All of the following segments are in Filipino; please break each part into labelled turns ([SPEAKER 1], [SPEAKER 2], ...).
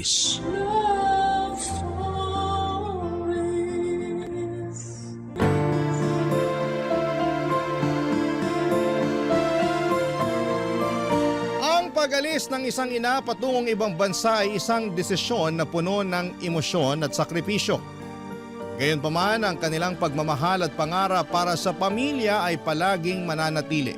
[SPEAKER 1] showbiz.
[SPEAKER 2] Ang pag-alis ng isang ina patungong ibang bansa ay isang desisyon na puno ng emosyon at sakripisyo. Gayunpaman, ang kanilang pagmamahal at pangarap para sa pamilya ay palaging mananatili.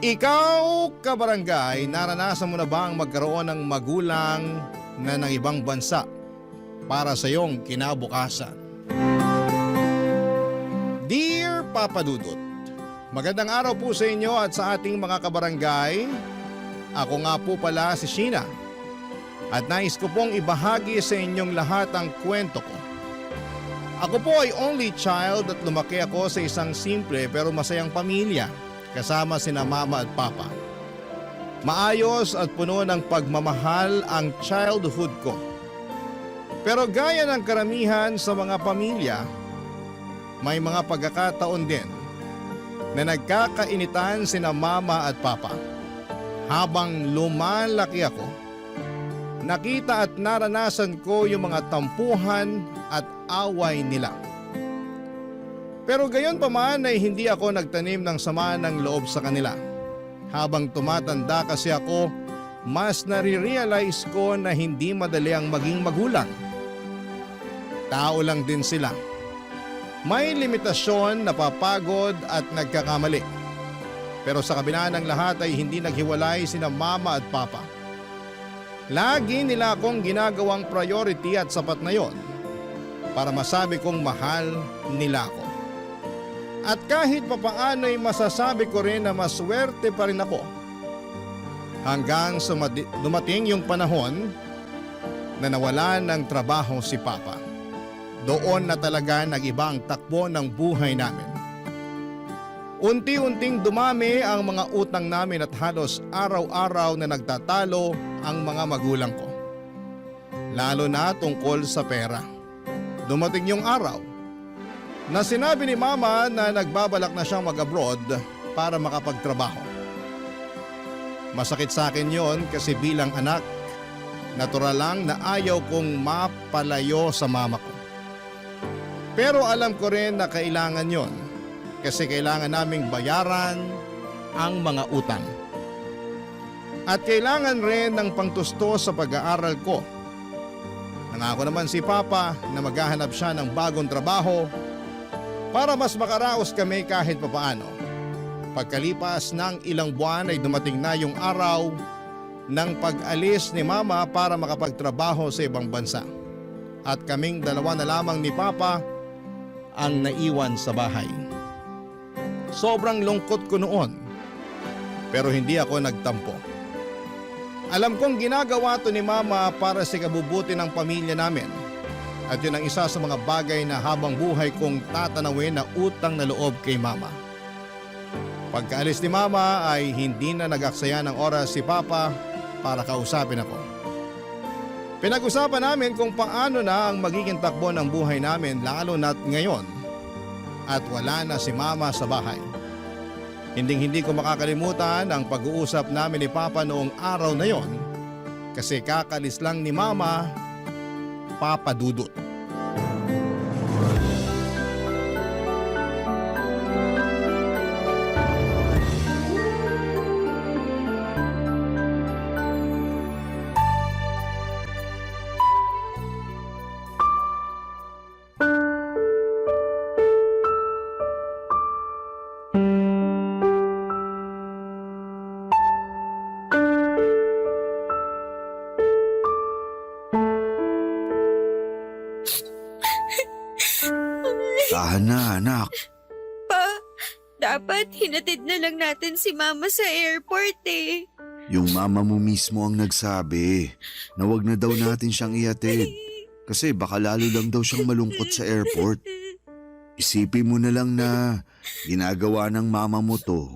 [SPEAKER 2] Ikaw, kabarangay, naranasan mo na ba ang magkaroon ng magulang na ng ibang bansa para sa iyong kinabukasan? Dear Papa Dudut, magandang araw po sa inyo at sa ating mga kabarangay. Ako nga po pala si Sheena at nais ko pong ibahagi sa inyong lahat ang kwento ko. Ako po ay only child at lumaki ako sa isang simple pero masayang pamilya kasama sina mama at papa. Maayos at puno ng pagmamahal ang childhood ko. Pero gaya ng karamihan sa mga pamilya, may mga pagkakataon din na nagkakainitan sina mama at papa. Habang lumalaki ako, nakita at naranasan ko yung mga tampuhan at away nila. Pero gayon pa man ay hindi ako nagtanim ng sama ng loob sa kanila. Habang tumatanda kasi ako, mas nare-realize ko na hindi madali ang maging magulang. Tao lang din sila. May limitasyon, napapagod at nagkakamali. Pero sa kabila ng lahat ay hindi naghiwalay sina mama at papa. Lagi nila akong ginagawang priority at sapat na yon para masabi kong mahal nila ako. At kahit papaano ay masasabi ko rin na maswerte pa rin ako. Hanggang sa dumating yung panahon na nawalan ng trabaho si papa. Doon na talaga nag-iba ang takbo ng buhay namin. Unti-unting dumami ang mga utang namin at halos araw-araw na nagtatalo ang mga magulang ko. Lalo na tungkol sa pera. Dumating yung araw na sinabi ni mama na nagbabalak na siyang mag-abroad para makapagtrabaho. Masakit sa akin yon kasi bilang anak, natural lang na ayaw kong mapalayo sa mama ko. Pero alam ko rin na kailangan yon. Kasi kailangan naming bayaran ang mga utang. At kailangan rin ng pangtusto sa pag-aaral ko. Nangako naman si Papa na maghahanap siya ng bagong trabaho para mas makaraos kami kahit papaano. Pagkalipas ng ilang buwan ay dumating na yung araw ng pag-alis ni Mama para makapagtrabaho sa ibang bansa. At kaming dalawa na lamang ni Papa ang naiwan sa bahay. Sobrang lungkot ko noon, pero hindi ako nagtampo. Alam kong ginagawa to ni Mama para sa ikabubuti ng pamilya namin. At yun ang isa sa mga bagay na habang buhay kong tatanawin na utang na loob kay Mama. Pagkaalis ni Mama ay hindi na nag-aksaya ng oras si Papa para kausapin ako. Pinag-usapan namin kung paano na ang magiging takbo ng buhay namin lalo na't ngayon. At wala na si Mama sa bahay. Hinding-hindi ko makakalimutan ang pag-uusap namin ni Papa noong araw na yon kasi kakalis lang ni Mama, Papa Dudut.
[SPEAKER 1] Tahan na, anak.
[SPEAKER 3] Pa, dapat hinatid na lang natin si Mama sa airport eh.
[SPEAKER 1] Yung mama mo mismo ang nagsabi na wag na daw natin siyang ihatid. Kasi baka lalo lang daw siyang malungkot sa airport. Isipin mo na lang na ginagawa ng mama mo to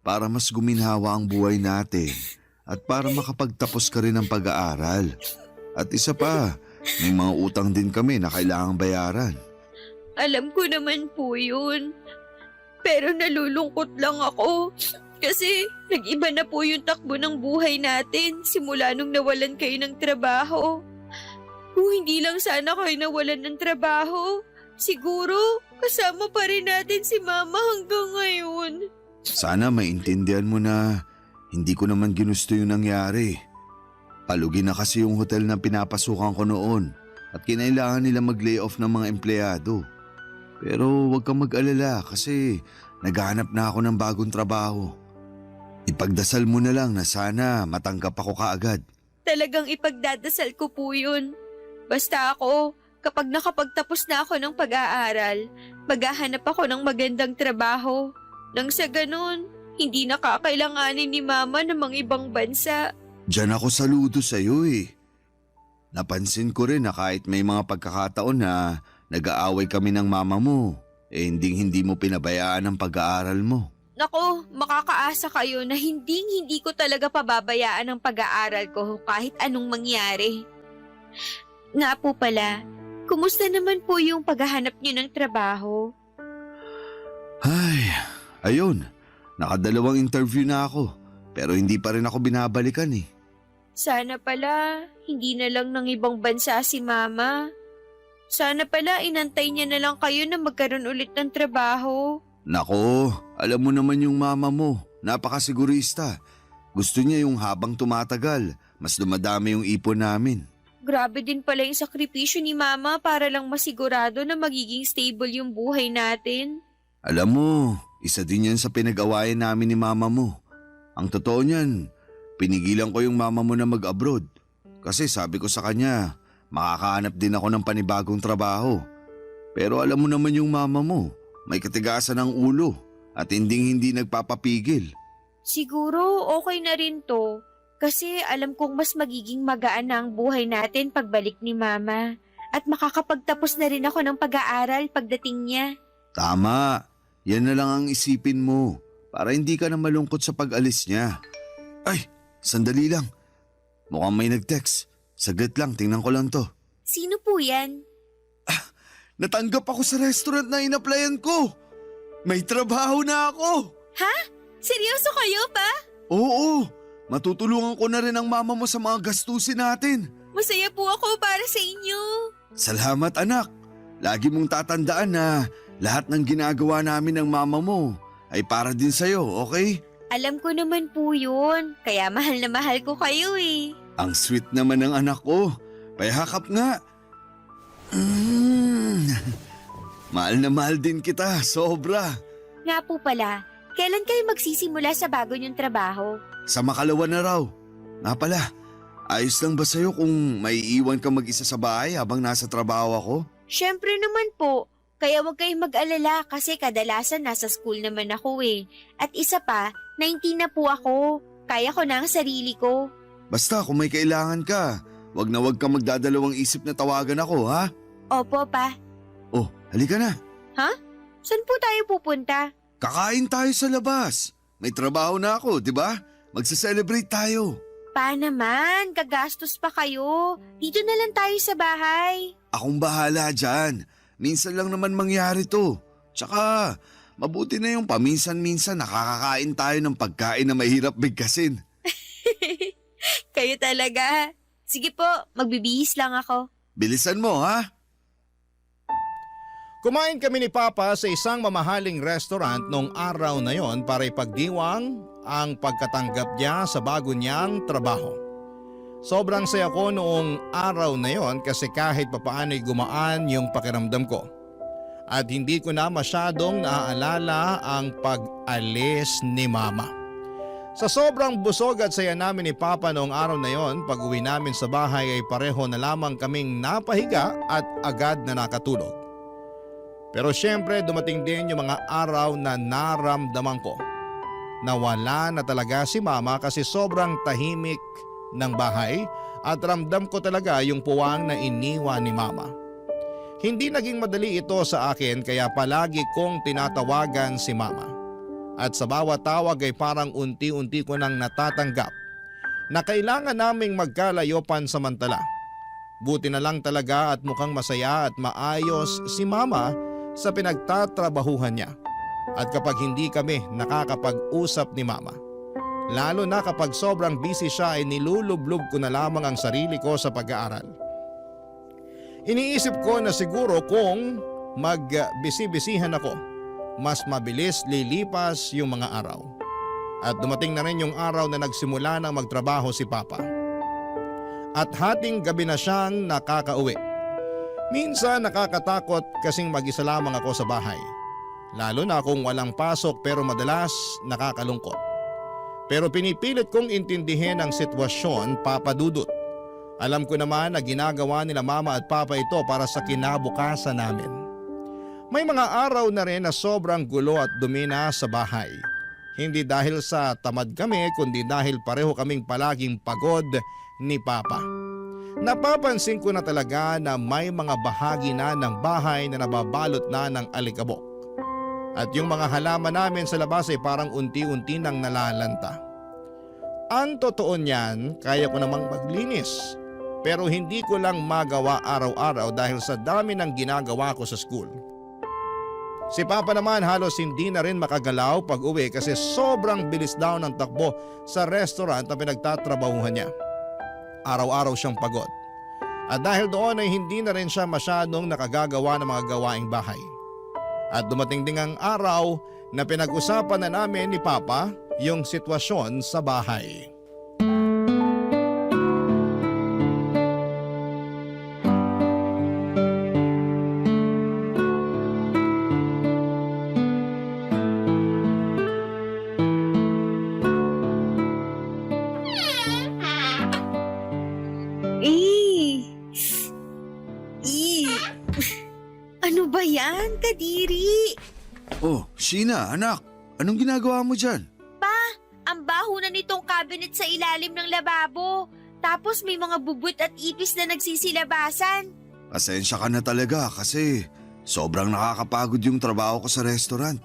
[SPEAKER 1] para mas guminhawa ang buhay natin at para makapagtapos ka rin ng pag-aaral. At isa pa, may mga utang din kami na kailangang bayaran.
[SPEAKER 3] Alam ko naman po yun. Pero nalulungkot lang ako Kasi nag-iba na po yung takbo ng buhay natin simula nung nawalan kayo ng trabaho. Kung hindi lang sana kayo nawalan ng trabaho, siguro kasama pa rin natin si Mama hanggang ngayon.
[SPEAKER 1] Sana maintindihan mo na hindi ko naman ginusto yung nangyari. Palugi na kasi yung hotel na pinapasukan ko noon at kinailangan nila mag-lay off ng mga empleyado. Pero huwag kang mag-alala kasi naghahanap na ako ng bagong trabaho. Ipagdasal mo na lang na sana matanggap ako kaagad.
[SPEAKER 3] Talagang ipagdadasal ko po yun. Basta ako, kapag nakapagtapos na ako ng pag-aaral, maghahanap ako ng magandang trabaho. Nang sa ganun, hindi nakakailanganin ni Mama ng mga ibang bansa.
[SPEAKER 1] Diyan ako saludo sa'yo eh. Napansin ko rin na kahit may mga pagkakataon na nag-aaway kami ng mama mo, hindi mo pinabayaan ang pag-aaral mo.
[SPEAKER 3] Nako, makakaasa kayo na hindi ko talaga pababayaan ang pag-aaral ko kahit anong mangyari. Nga po pala, kumusta naman po yung paghahanap niyo ng trabaho?
[SPEAKER 1] Ay, ayun. Nakadalawang interview na ako, pero hindi pa rin ako binabalikan eh.
[SPEAKER 3] Sana pala, hindi na lang ng ibang bansa si Mama. Sana pala, inantay niya na lang kayo na magkaroon ulit ng trabaho.
[SPEAKER 1] Nako, alam mo naman yung mama mo, napakasigurista. Gusto niya yung habang tumatagal, mas dumadami yung ipon namin.
[SPEAKER 3] Grabe din pala yung sakripisyo ni Mama para lang masigurado na magiging stable yung buhay natin.
[SPEAKER 1] Alam mo, isa din yan sa pinag-awayan namin ni mama mo. Ang totoo niyan, pinigilan ko yung mama mo na mag-abroad. Kasi sabi ko sa kanya, makakahanap din ako ng panibagong trabaho. Pero alam mo naman yung mama mo, may katigasan ng ulo at hindi nagpapapigil.
[SPEAKER 3] Siguro okay na rin to. Kasi alam kong mas magiging magaan na ang buhay natin pagbalik ni Mama. At makakapagtapos na rin ako ng pag-aaral pagdating niya.
[SPEAKER 1] Tama, yan na lang ang isipin mo para hindi ka na malungkot sa pag-alis niya. Ay, sandali lang. Mukhang may nag-text. Saglit lang, tingnan ko lang to.
[SPEAKER 3] Sino po yan?
[SPEAKER 1] Natanggap ako sa restaurant na in-applyan ko. May trabaho na ako.
[SPEAKER 3] Ha? Seryoso kayo pa?
[SPEAKER 1] Oo, matutulungan ko na rin ang mama mo sa mga gastusin natin.
[SPEAKER 3] Masaya po ako para sa inyo.
[SPEAKER 1] Salamat anak. Lagi mong tatandaan na lahat ng ginagawa namin ng mama mo ay para din sa'yo, okay?
[SPEAKER 3] Alam ko naman po yun. Kaya mahal na mahal ko kayo eh.
[SPEAKER 1] Ang sweet naman ng anak ko. Payakap nga. Mahal na mahal din kita, sobra.
[SPEAKER 3] Nga po pala, kailan kayo magsisimula sa bago niyong trabaho?
[SPEAKER 1] Sa makalawa na raw. Nga pala, ayos lang ba sa'yo kung may iwan ka mag-isa sa bahay habang nasa trabaho ako?
[SPEAKER 3] Siyempre naman po. Kaya huwag kayong mag-alala kasi kadalasan nasa school naman ako eh. At isa pa, 19 na po ako. Kaya ko na ang sarili ko.
[SPEAKER 1] Basta kung may kailangan ka, wag ka magdadalawang isip na tawagan ako, ha?
[SPEAKER 3] Opo pa.
[SPEAKER 1] Oh, halika na.
[SPEAKER 3] Saan po tayo pupunta?
[SPEAKER 1] Kakain tayo sa labas. May trabaho na ako, di ba? Magsa-celebrate tayo.
[SPEAKER 3] Pa naman, gagastos pa kayo. Dito na lang tayo sa bahay.
[SPEAKER 1] Akong bahala dyan. Minsan lang naman mangyari to. Tsaka, mabuti na yung paminsan-minsan nakakakain tayo ng pagkain na mahirap bigkasin.
[SPEAKER 3] Kayo talaga. Sige po, magbibihis lang ako.
[SPEAKER 1] Bilisan mo, ha?
[SPEAKER 2] Kumain kami ni Papa sa isang mamahaling restaurant noong araw na yon para ipagdiwang ang pagkatanggap niya sa bago niyang trabaho. Sobrang saya ko noong araw na yon kasi kahit papaano'y gumaan yung pakiramdam ko. At hindi ko na masyadong naaalala ang pag-alis ni Mama. Sa sobrang busog at saya namin ni Papa noong araw na yon, pag-uwi namin sa bahay ay pareho na lamang kaming napahiga at agad na nakatulog. Pero syempre dumating din yung mga araw na naramdaman ko na wala na talaga si Mama kasi sobrang tahimik ng bahay at ramdam ko talaga yung puwang na iniwan ni Mama. Hindi naging madali ito sa akin kaya palagi kong tinatawagan si Mama. At sa bawat tawag ay parang unti-unti ko nang natatanggap na kailangan naming magkalayo pansamantala. Buti na lang talaga at mukhang masaya at maayos si Mama sa pinagtatrabahuhan niya. at kapag hindi kami nakakapag-usap ni Mama. Lalo na kapag sobrang busy siya ay nilulublob ko na lamang ang sarili ko sa pag-aaral. Iniisip ko na siguro kung magbisi-bisihan ako, mas mabilis lilipas yung mga araw. At dumating na rin yung araw na nagsimula ng magtrabaho si Papa. At hating gabi na siyang nakakauwi. Minsan nakakatakot kasing mag-isa lamang ako sa bahay. Lalo na kung walang pasok pero madalas nakakalungkot. Pero pinipilit kong intindihin ang sitwasyon, Papa Dudut. Alam ko naman na ginagawa nila Mama at Papa ito para sa kinabukasan namin. May mga araw na rin na sobrang gulo at dumi na sa bahay. Hindi dahil sa tamad kami kundi dahil pareho kaming palaging pagod ni Papa. Napapansin ko na talaga na may mga bahagi na ng bahay na nababalot na ng alikabok. At yung mga halaman namin sa labas ay parang unti-unti nang nalalanta. Ang totoo niyan, kaya ko namang maglinis. Pero hindi ko lang magawa araw-araw dahil sa dami ng ginagawa ko sa school. Si Papa naman halos hindi na rin makagalaw pag uwi kasi sobrang bilis daw ng takbo sa restaurant na pinagtatrabahuhan niya. Araw-araw siyang pagod. At dahil doon ay hindi na rin siya masyadong nakagagawa ng mga gawaing bahay. At dumating ding ang araw na pinag-usapan na namin ni Papa yung sitwasyon sa bahay.
[SPEAKER 3] Ano ba yan, Kadiri?
[SPEAKER 1] Oh, Sheena, anak. Anong ginagawa mo dyan?
[SPEAKER 3] Ang baho na nitong cabinet sa ilalim ng lababo. Tapos may mga bubut at ipis na nagsisilabasan.
[SPEAKER 1] Pasensya ka na talaga kasi sobrang nakakapagod yung trabaho ko sa restaurant.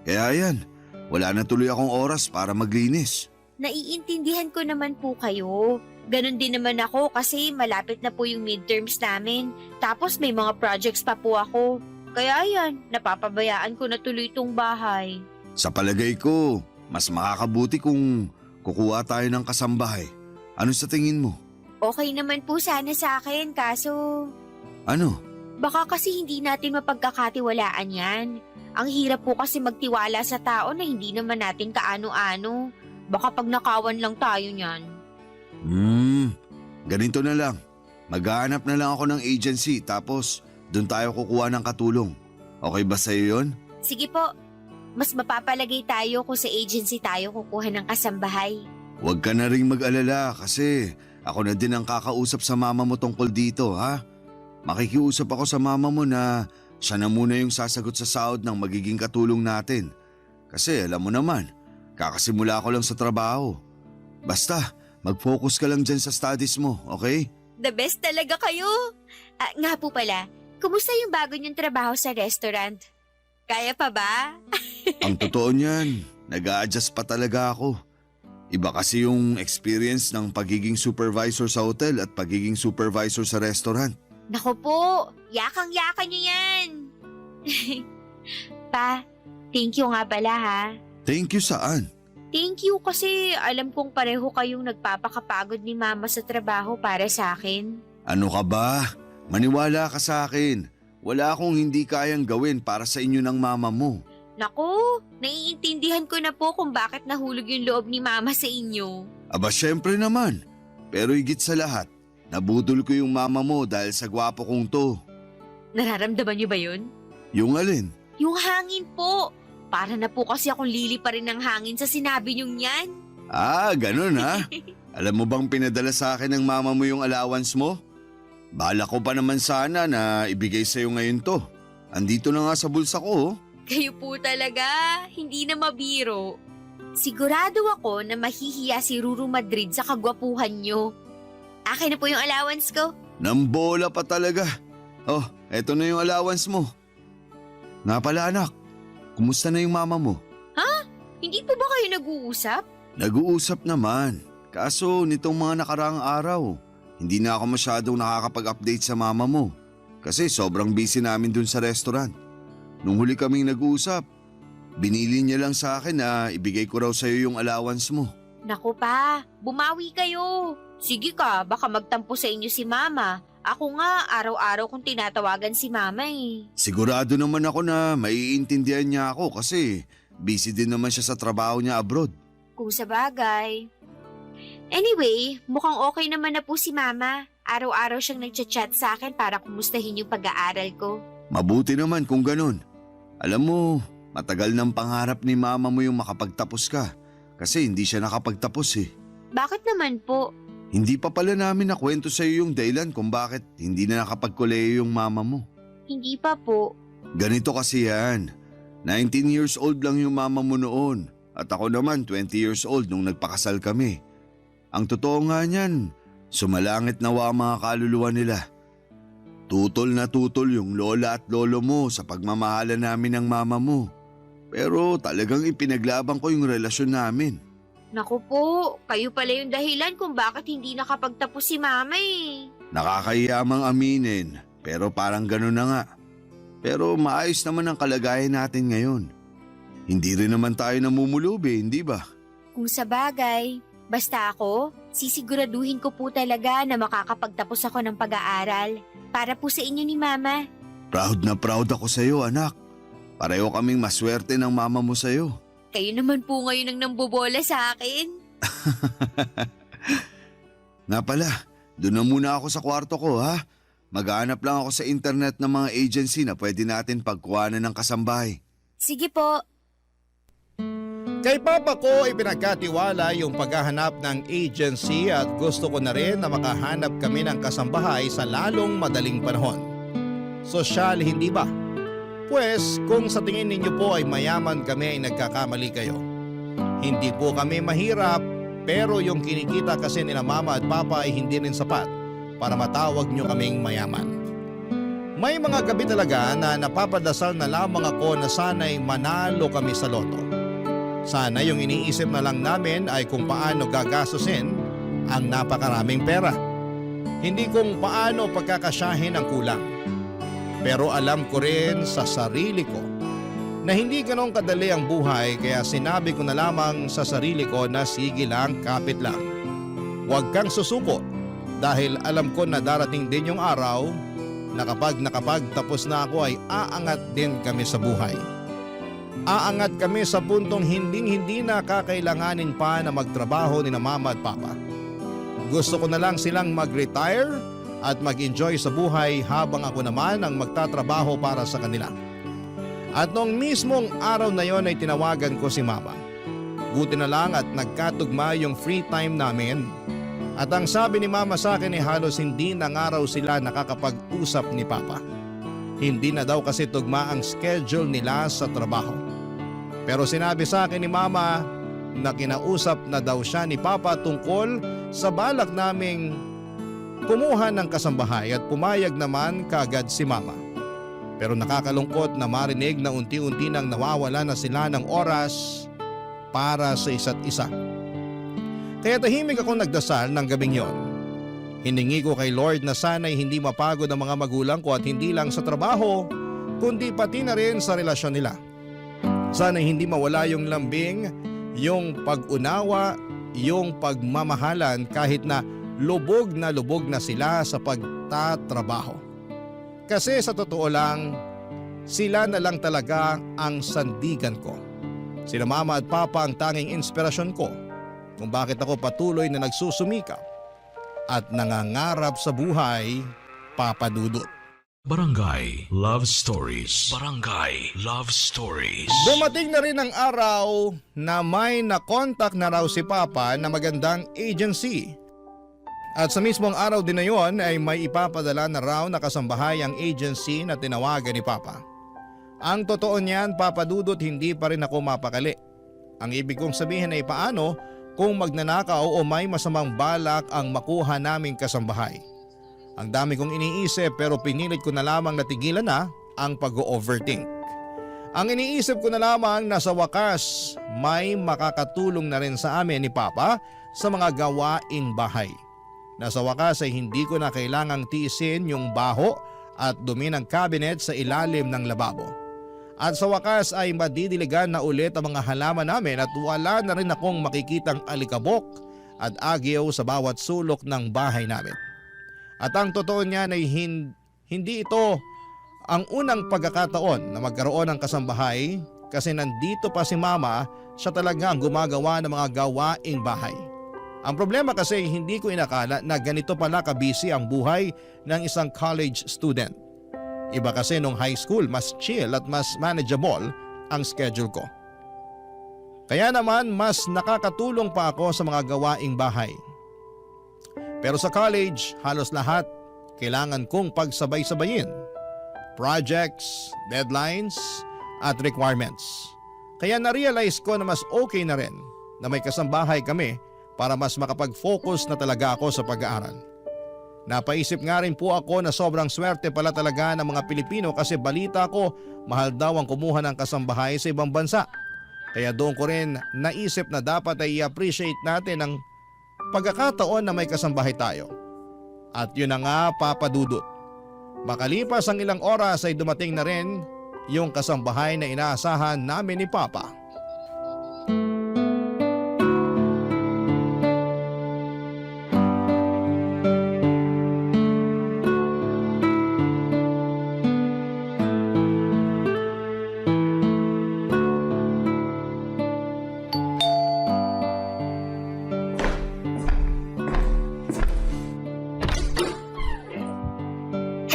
[SPEAKER 1] Kaya yan, wala na tuloy akong oras para maglinis.
[SPEAKER 3] Naiintindihan ko naman po kayo. Ganon din naman ako kasi malapit na po yung midterms namin. Tapos may mga projects pa po ako. Kaya yan, napapabayaan ko na tuloy itong bahay.
[SPEAKER 1] Sa palagay ko, mas makakabuti kung kukuha tayo ng kasambahay. Ano sa tingin mo?
[SPEAKER 3] Okay naman po sana sa akin kaso
[SPEAKER 1] Ano?
[SPEAKER 3] baka kasi hindi natin mapagkakatiwalaan yan. Ang hirap po kasi magtiwala sa tao na hindi naman natin kaano-ano. Baka pag nakawan lang tayo niyan.
[SPEAKER 1] Ganito na lang. Maghahanap na lang ako ng agency tapos doon tayo kukuha ng katulong. Okay ba sa'yo yun?
[SPEAKER 3] Sige po, mas mapapalagay tayo kung sa agency tayo kukuha ng kasambahay.
[SPEAKER 1] Huwag ka na ring mag-alala kasi ako na din ang kakausap sa mama mo tungkol dito, ha? Makikiusap ako sa mama mo na siya na muna yung sasagot sa sahod ng magiging katulong natin. Kasi alam mo naman, kakasimula ko lang sa trabaho. Basta, mag-focus ka lang dyan sa studies mo, okay?
[SPEAKER 3] The best talaga kayo! Nga po pala, kumusta yung bago niyong trabaho sa restaurant? Kaya pa ba?
[SPEAKER 1] Ang totoo niyan, nag-a-adjust pa talaga ako. Iba kasi yung experience ng pagiging supervisor sa hotel at pagiging supervisor sa restaurant.
[SPEAKER 3] Naku po, yakang-yaka niyo yan! Pa, thank you nga pala ha.
[SPEAKER 1] Thank you saan?
[SPEAKER 3] Thank you kasi alam kong pareho kayong nagpapakapagod ni Mama sa trabaho para sa akin.
[SPEAKER 1] Ano ka ba? Maniwala ka sa akin. Wala akong hindi kayang gawin para sa inyo ng mama mo.
[SPEAKER 3] Naku, naiintindihan ko na po kung bakit nahulog yung loob ni Mama sa inyo.
[SPEAKER 1] Aba syempre naman. Pero higit sa lahat, nabudol ko yung mama mo dahil sa gwapo kong to.
[SPEAKER 3] Nararamdaman niyo ba yun?
[SPEAKER 1] Yung alin?
[SPEAKER 3] Yung hangin po. Para na po kasi akong lili pa rin ng hangin sa sinabi niyong yan.
[SPEAKER 1] Ganun ha? Alam mo bang pinadala sa akin ng mama mo yung allowance mo? Bala ko pa naman sana na ibigay sa'yo ngayon to. Andito na nga sa bulsa ko.
[SPEAKER 3] Kayo po talaga, hindi na mabiro. Sigurado ako na mahihiya si Ruru Madrid sa kagwapuhan niyo. Akin na po yung allowance ko.
[SPEAKER 1] Nambola pa talaga. Oh, eto na yung allowance mo. Nga pala anak, kumusta na yung mama mo?
[SPEAKER 3] Hindi po ba kayo nag-uusap?
[SPEAKER 1] Nag-uusap naman. Kaso nitong mga nakaraang araw, hindi na ako masyadong nakakapag-update sa mama mo. Kasi sobrang busy namin dun sa restaurant. Nung huli kaming nag-uusap, Binili niya lang sa akin na ibigay ko raw sa'yo yung allowance mo.
[SPEAKER 3] Naku pa, bumawi kayo. Sige ka, baka magtampo sa inyo si Mama. Ako nga, araw-araw kong tinatawagan si Mama eh.
[SPEAKER 1] Sigurado naman ako na maiintindihan niya ako kasi busy din naman siya sa trabaho niya abroad.
[SPEAKER 3] Kung sa bagay. Anyway, mukhang okay naman na po si Mama. Araw-araw siyang nagchat-chat sa akin para kumustahin yung pag-aaral ko.
[SPEAKER 1] Mabuti naman kung ganun. Alam mo, matagal ng pangarap ni mama mo yung makapagtapos ka kasi hindi siya nakapagtapos eh.
[SPEAKER 3] Bakit naman po?
[SPEAKER 1] Hindi pa pala namin nakwento sa iyo yung dahilan kung bakit hindi na nakapagkoleyo yung mama mo.
[SPEAKER 3] Hindi pa po.
[SPEAKER 1] Ganito kasi yan. 19 years old lang yung mama mo noon at ako naman 20 years old nung nagpakasal kami. Ang totoo nga niyan, sumalangit nawa ang mga kaluluwa nila. Tutol na tutol yung lola at lolo mo sa pagmamahala namin ng mama mo. Pero talagang ipinaglaban ko yung relasyon namin.
[SPEAKER 3] Naku po, kayo pala yung dahilan kung bakit hindi nakapagtapos si Mama eh.
[SPEAKER 1] Nakakahiyamang aminin, pero parang gano'n na nga. Pero maayos naman ang kalagayan natin ngayon. Hindi rin naman tayo namumulubi, hindi ba?
[SPEAKER 3] Kung sa bagay, basta ako, sisiguraduhin ko po talaga na makakapagtapos ako ng pag-aaral para po sa inyo ni Mama.
[SPEAKER 1] Proud na proud ako sa iyo, anak. Pareho kaming maswerte ng mama mo sa iyo.
[SPEAKER 3] Kayo naman po ngayon ang nambobola sa akin.
[SPEAKER 1] Nga pala, doon na muna ako sa kwarto ko ha. Maghahanap lang ako sa internet ng mga agency na pwede natin pagkuhanan ng kasambahay.
[SPEAKER 3] Sige po.
[SPEAKER 2] Kay Papa ko ipinagkatiwala yung paghahanap ng agency at gusto ko na rin na makahanap kami ng kasambahay sa lalong madaling panahon. Sosyal hindi ba? Pues kung sa tingin ninyo po ay mayaman kami ay nagkakamali kayo. Hindi po kami mahirap pero yung kinikita kasi nila Mama at Papa ay hindi rin sapat para matawag nyo kaming mayaman. May mga gabi talaga na napapadasal na lamang ako na sana'y manalo kami sa loto. Sana yung iniisip na lang namin ay kung paano gagastusin ang napakaraming pera. Hindi kung paano pagkakasyahin ang kulang. Pero alam ko rin sa sarili ko na hindi ganong kadali ang buhay kaya sinabi ko na lamang sa sarili ko na sige lang, kapit lang. Huwag kang susuko dahil alam ko na darating din yung araw na kapag nakapagtapos na ako ay aangat din kami sa buhay. Aangat kami sa puntong hindi na kakailanganin pa na magtrabaho ni na Mama at Papa. Gusto ko na lang silang mag-retire at mag-enjoy sa buhay habang ako naman ang magtatrabaho para sa kanila. At noong mismong araw na yon ay tinawagan ko si Mama. Buti na lang at nagkatugma yung free time namin. At ang sabi ni Mama sa akin ay halos hindi na nga raw sila nakakapag-usap ni Papa. Hindi na daw kasi tugma ang schedule nila sa trabaho. Pero sinabi sa akin ni Mama na kinausap na daw siya ni Papa tungkol sa balak naming kumuha ng kasambahay at pumayag naman kaagad si Mama. Pero nakakalungkot na marinig na unti-unti nang nawawala na sila ng oras para sa isa't isa. Kaya tahimik ako nagdasal ng gabing yon. Hiningi ko kay Lord na sana'y hindi mapagod ang mga magulang ko at hindi lang sa trabaho, kundi pati na rin sa relasyon nila. Sana'y hindi mawala yung lambing, yung pag-unawa, yung pagmamahalan kahit na lubog na sila sa pagtatrabaho. Kasi sa totoo lang, sila na lang talaga ang sandigan ko. Sila Mama at Papa ang tanging inspirasyon ko kung bakit ako patuloy na nagsusumikap at nangangarap sa buhay, Papa Dudut.
[SPEAKER 4] Barangay Love Stories. Barangay Love Stories.
[SPEAKER 2] Dumating na rin ang araw na may nakontak na raw si Papa na magandang agency. At sa mismong araw din na yon ay may ipapadala na raw na kasambahay ang agency na tinawagan ni Papa. Ang totoo niyan, Papa Dudut, hindi pa rin ako mapakali. Ang ibig kong sabihin ay paano kung magnanakaw o may masamang balak ang makuha naming kasambahay. Ang dami kong iniisip pero pinilit ko na lamang natigilan na ang pag-overthink. Ang iniisip ko na lamang na sa wakas may makakatulong na rin sa amin ni Papa sa mga gawaing bahay. Na sa wakas ay hindi ko na kailangang tiisin yung baho at dumi ng cabinet sa ilalim ng lababo. At sa wakas ay madidiligan na ulit ang mga halaman namin at wala na rin akong makikitang alikabok at agyo sa bawat sulok ng bahay namin. At ang totoo niyan ay hindi ito ang unang pagkakataon na magkaroon ng kasambahay kasi nandito pa si Mama, siya talaga ang gumagawa ng mga gawaing bahay. Ang problema kasi hindi ko inakala na ganito pala kabisi ang buhay ng isang college student. Iba kasi nung high school, mas chill at mas manageable ang schedule ko. Kaya naman mas nakakatulong pa ako sa mga gawaing bahay. Pero sa college, halos lahat kailangan kong pagsabay-sabayin. Projects, deadlines, at requirements. Kaya na-realize ko na mas okay na rin na may kasambahay kami para mas makapag-focus na talaga ako sa pag-aaral. Napaisip nga rin po ako na sobrang swerte pala talaga ng mga Pilipino kasi balita ko mahal daw ang kumuha ng kasambahay sa ibang bansa. Kaya doon ko rin naisip na dapat ay i-appreciate natin ang pagkakataon na may kasambahay tayo. At yun na nga, Papa Dudut. Makalipas ang ilang oras ay dumating na rin yung kasambahay na inaasahan namin ni Papa.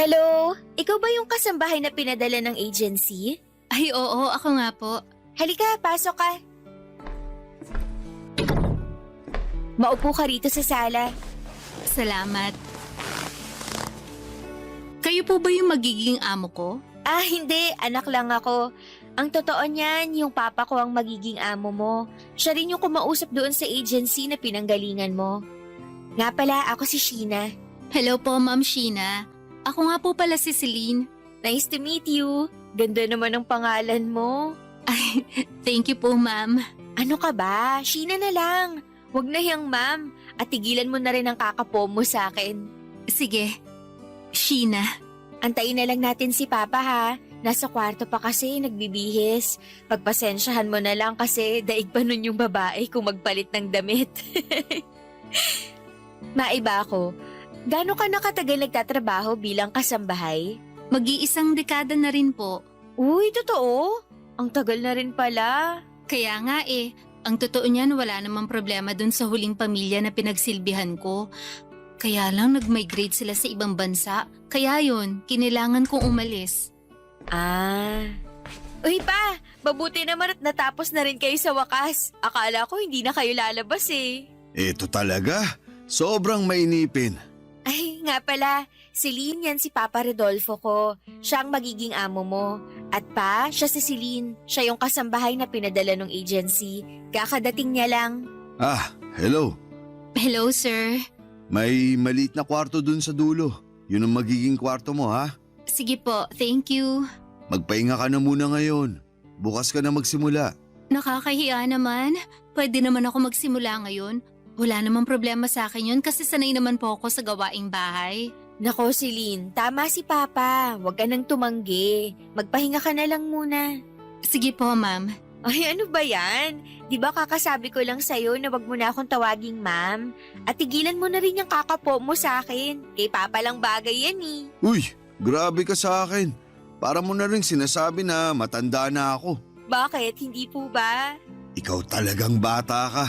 [SPEAKER 3] Hello? Ikaw ba yung kasambahay na pinadala ng agency?
[SPEAKER 5] Ay oo, ako nga po.
[SPEAKER 3] Halika, pasok ka. Maupo ka rito sa sala.
[SPEAKER 5] Salamat. Kayo po ba yung magiging amo ko?
[SPEAKER 3] Ah, hindi. Anak lang ako. Ang totoo niyan, yung papa ko ang magiging amo mo. Siya rin yung kumausap doon sa agency na pinanggalingan mo. Nga pala, ako si Sheena.
[SPEAKER 5] Hello po, Ma'am Sheena. Ako nga po pala si Celine.
[SPEAKER 3] Nice to meet you. Ganda naman ang pangalan mo.
[SPEAKER 5] Ay, thank you po, Ma'am.
[SPEAKER 3] Ano ka ba? Sheena na lang. Huwag na yang ma'am. At tigilan mo na rin ang kakapo mo sa akin.
[SPEAKER 5] Sige, Sheena.
[SPEAKER 3] Antayin na lang natin si Papa ha. Nasa kwarto pa kasi nagbibihis. Pagpasensyahan mo na lang kasi daig pa nun yung babae kung magpalit ng damit. Maiba ako. Gaano ka nakatagal nagtatrabaho bilang kasambahay?
[SPEAKER 5] Mag-iisang dekada na rin po.
[SPEAKER 3] Uy, totoo? Ang tagal na rin pala.
[SPEAKER 5] Kaya nga ang totoo niyan wala namang problema dun sa huling pamilya na pinagsilbihan ko. Kaya lang nag-migrate sila sa ibang bansa. Kaya yun, kinailangan kong umalis.
[SPEAKER 3] Ah. Uy pa, mabuti naman at natapos na rin kayo sa wakas. Akala ko hindi na kayo lalabas eh.
[SPEAKER 1] Ito talaga, sobrang mainipin.
[SPEAKER 3] Ay, nga pala, Celine yan si Papa Rodolfo ko. Siya ang magiging amo mo. At pa, siya si Celine. Siya yung kasambahay na pinadala ng agency. Kakadating niya lang.
[SPEAKER 1] Ah, hello.
[SPEAKER 5] Hello, sir.
[SPEAKER 1] May maliit na kwarto dun sa dulo. Yun ang magiging kwarto mo, ha?
[SPEAKER 5] Sige po, thank you.
[SPEAKER 1] Magpahinga ka na muna ngayon. Bukas ka na magsimula.
[SPEAKER 5] Nakakahiya naman. Pwede naman ako magsimula ngayon. Wala namang problema sa akin yun kasi sanay naman po ako sa gawaing bahay.
[SPEAKER 3] Nako, Celine, tama si Papa. Huwag ka nang tumanggi. Magpahinga ka na lang muna.
[SPEAKER 5] Sige po, ma'am.
[SPEAKER 3] Ay, ano ba yan? Di ba kakasabi ko lang sa'yo na wag mo na akong tawaging ma'am? At tigilan mo na rin yung kakapo mo sa akin. Kay Papa lang bagay yan eh.
[SPEAKER 1] Uy, grabe ka sa akin. Para mo na rin sinasabi na matanda na ako.
[SPEAKER 3] Bakit? Hindi po ba?
[SPEAKER 1] Ikaw talagang bata ka.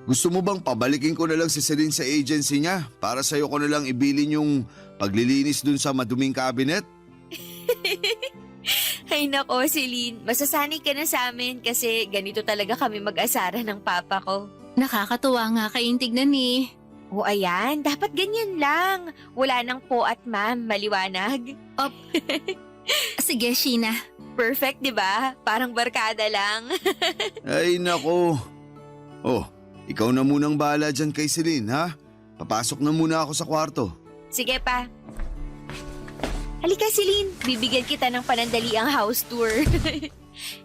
[SPEAKER 1] Gusto mo bang pabalikin ko na lang si Celine sa agency niya para sa'yo ko na lang ibilin yung paglilinis dun sa maduming cabinet?
[SPEAKER 3] Ay nako, Celine. Masasanay ka na sa amin kasi ganito talaga kami mag-asara ng Papa ko.
[SPEAKER 5] Nakakatuwa nga kayong tignan eh.
[SPEAKER 3] O ayan, dapat ganyan lang. Wala nang po at ma'am, maliwanag.
[SPEAKER 5] Sige, Sheena.
[SPEAKER 3] Perfect, di ba? Parang barkada lang.
[SPEAKER 1] Ay nako. Oh, ikaw na munang bahala dyan kay Celine, ha? Papasok na muna ako sa kwarto.
[SPEAKER 3] Sige pa. Halika, Celine. Bibigyan kita ng panandaliang house tour.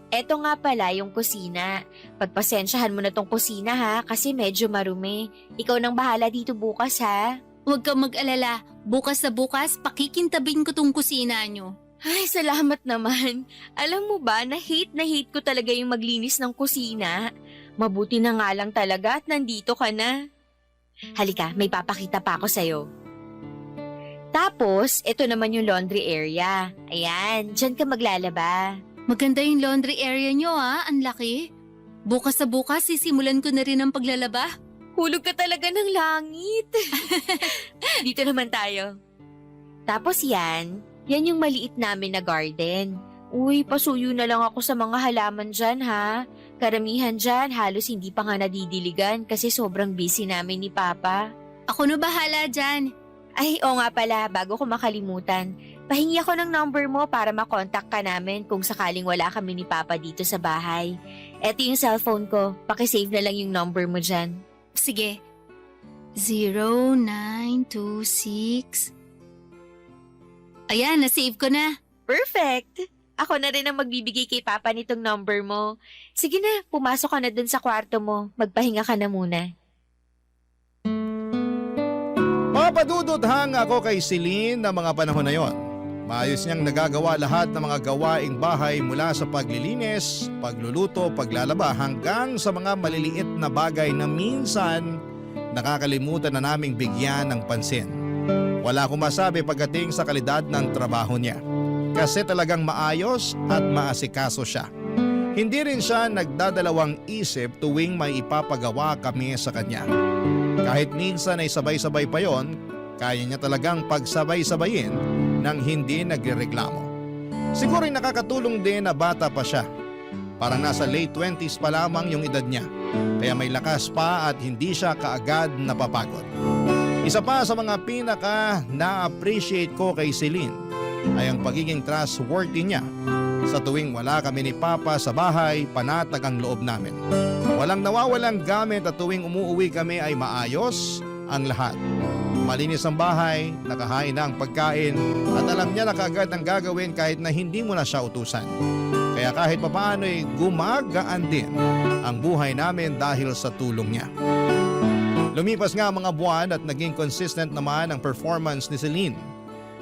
[SPEAKER 3] Eto nga pala yung kusina. Pagpasensyahan mo na tong kusina ha, kasi medyo marumi. Ikaw nang bahala dito bukas ha.
[SPEAKER 5] Huwag kang mag-alala. Bukas na bukas, pakikintabin ko tong kusina nyo.
[SPEAKER 3] Ay, salamat naman. Alam mo ba, na hate ko talaga yung maglinis ng kusina. Mabuti na nga lang talaga at nandito ka na. Halika, may papakita pa ako sa'yo. Tapos, ito naman yung laundry area. Ayan, dyan ka maglalaba.
[SPEAKER 5] Maganda yung laundry area nyo ang laki. Bukas sa bukas, sisimulan ko na rin ang paglalaba.
[SPEAKER 3] Hulog ka talaga ng langit. Dito naman tayo. Tapos yan yung maliit namin na garden. Uy, pasuyo na lang ako sa mga halaman dyan ha. Karamihan dyan, halos hindi pa nga nadidiligan kasi sobrang busy namin ni Papa.
[SPEAKER 5] Ako na bahala dyan.
[SPEAKER 3] Ay, oo nga pala, bago ko makalimutan. Pahingi ako ng number mo para makontak ka namin kung sakaling wala kami ni Papa dito sa bahay. Eto yung cellphone ko, pakisave na lang yung number mo dyan.
[SPEAKER 5] Sige. 0926. Ayan, nasave ko na.
[SPEAKER 3] Perfect! Ako na rin ang magbibigay kay Papa nitong number mo. Sige na, pumasok ka na dun sa kwarto mo. Magpahinga ka na muna.
[SPEAKER 2] Papadudod hang ako kay Celine na mga panahon na yon. Maayos niyang nagagawa lahat ng mga gawaing bahay mula sa paglilinis, pagluluto, paglalaba hanggang sa mga maliliit na bagay na minsan nakakalimutan na naming bigyan ng pansin. Wala akong masabi pagdating sa kalidad ng trabaho niya. Kasi talagang maayos at maasikaso siya. Hindi rin siya nagdadalawang isip tuwing may ipapagawa kami sa kanya. Kahit minsan ay sabay-sabay pa yon, kaya niya talagang pagsabay-sabayin nang hindi nagrereklamo. Siguro ay nakakatulong din na bata pa siya. Parang nasa late 20s pa lamang yung edad niya. Kaya may lakas pa at hindi siya kaagad napapagod. Isa pa sa mga pinaka na-appreciate ko kay Celine ay ang pagiging trustworthy niya. Sa tuwing wala kami ni Papa sa bahay, panatag ang loob namin. Walang nawawalang gamit at tuwing umuuwi kami ay maayos ang lahat. Malinis ang bahay, nakahain na ang pagkain at alam niya na kaagad ang gagawin kahit na hindi mo na siya utusan. Kaya kahit papaano ay gumagaan din ang buhay namin dahil sa tulong niya. Lumipas nga ang mga buwan at naging consistent naman ang performance ni Celine.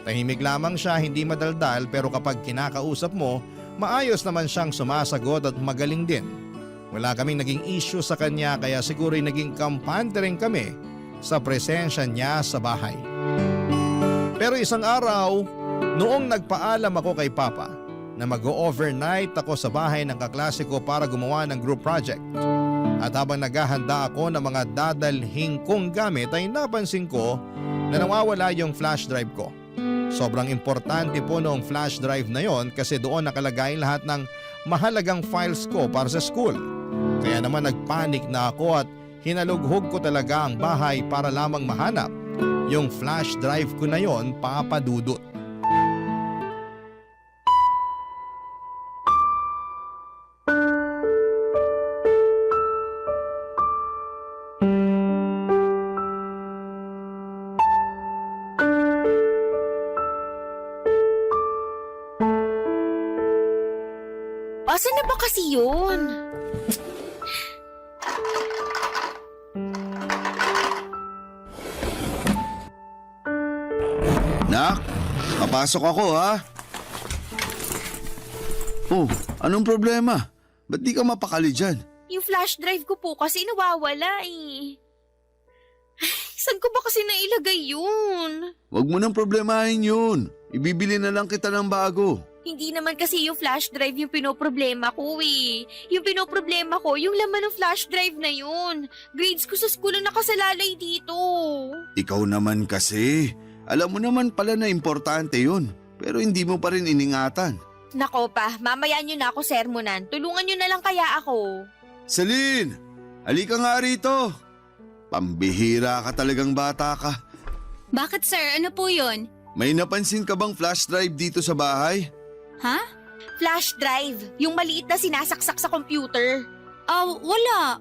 [SPEAKER 2] Tahimik lamang siya, hindi madaldal pero kapag kinakausap mo, maayos naman siyang sumasagot at magaling din. Wala kaming naging issue sa kanya kaya siguro'y naging kampante rin kami sa presensya niya sa bahay. Pero isang araw, noong nagpaalam ako kay Papa na mag-overnight ako sa bahay ng kaklase ko para gumawa ng group project. At habang naghahanda ako ng mga dadalhin kong gamit ay napansin ko na nawawala yung flash drive ko. Sobrang importante po noong flash drive na yon kasi doon nakalagay lahat ng mahalagang files ko para sa school. Kaya naman nagpanik na ako at hinalughog ko talaga ang bahay para lamang mahanap yung flash drive ko na yon, Papadudot.
[SPEAKER 3] Asan na ba kasi yun?
[SPEAKER 1] Nak, papasok ako ha. Oh, anong problema? Ba't di ka mapakali dyan?
[SPEAKER 3] Yung flash drive ko po kasi nawawala eh. Ay, saan ko ba kasi nailagay yun?
[SPEAKER 1] Huwag mo nang problemahin yun. Ibibili na lang kita ng bago.
[SPEAKER 3] Hindi naman kasi yung flash drive yung pinoproblema ko eh. Yung pinoproblema ko, yung laman ng flash drive na yun. Grades ko sa school ang nakasalalay dito.
[SPEAKER 1] Ikaw naman kasi. Alam mo naman pala na importante yun. Pero hindi mo pa rin iningatan.
[SPEAKER 3] Nako pa, mamaya nyo na ako sermonan. Tulungan nyo na lang kaya ako.
[SPEAKER 1] Celine, halika nga rito. Pambihira ka talagang bata ka.
[SPEAKER 5] Bakit sir? Ano po yun?
[SPEAKER 1] May napansin ka bang flash drive dito sa bahay?
[SPEAKER 5] Ha?
[SPEAKER 3] Flash drive, yung maliit na sinasaksak sa computer.
[SPEAKER 5] Wala.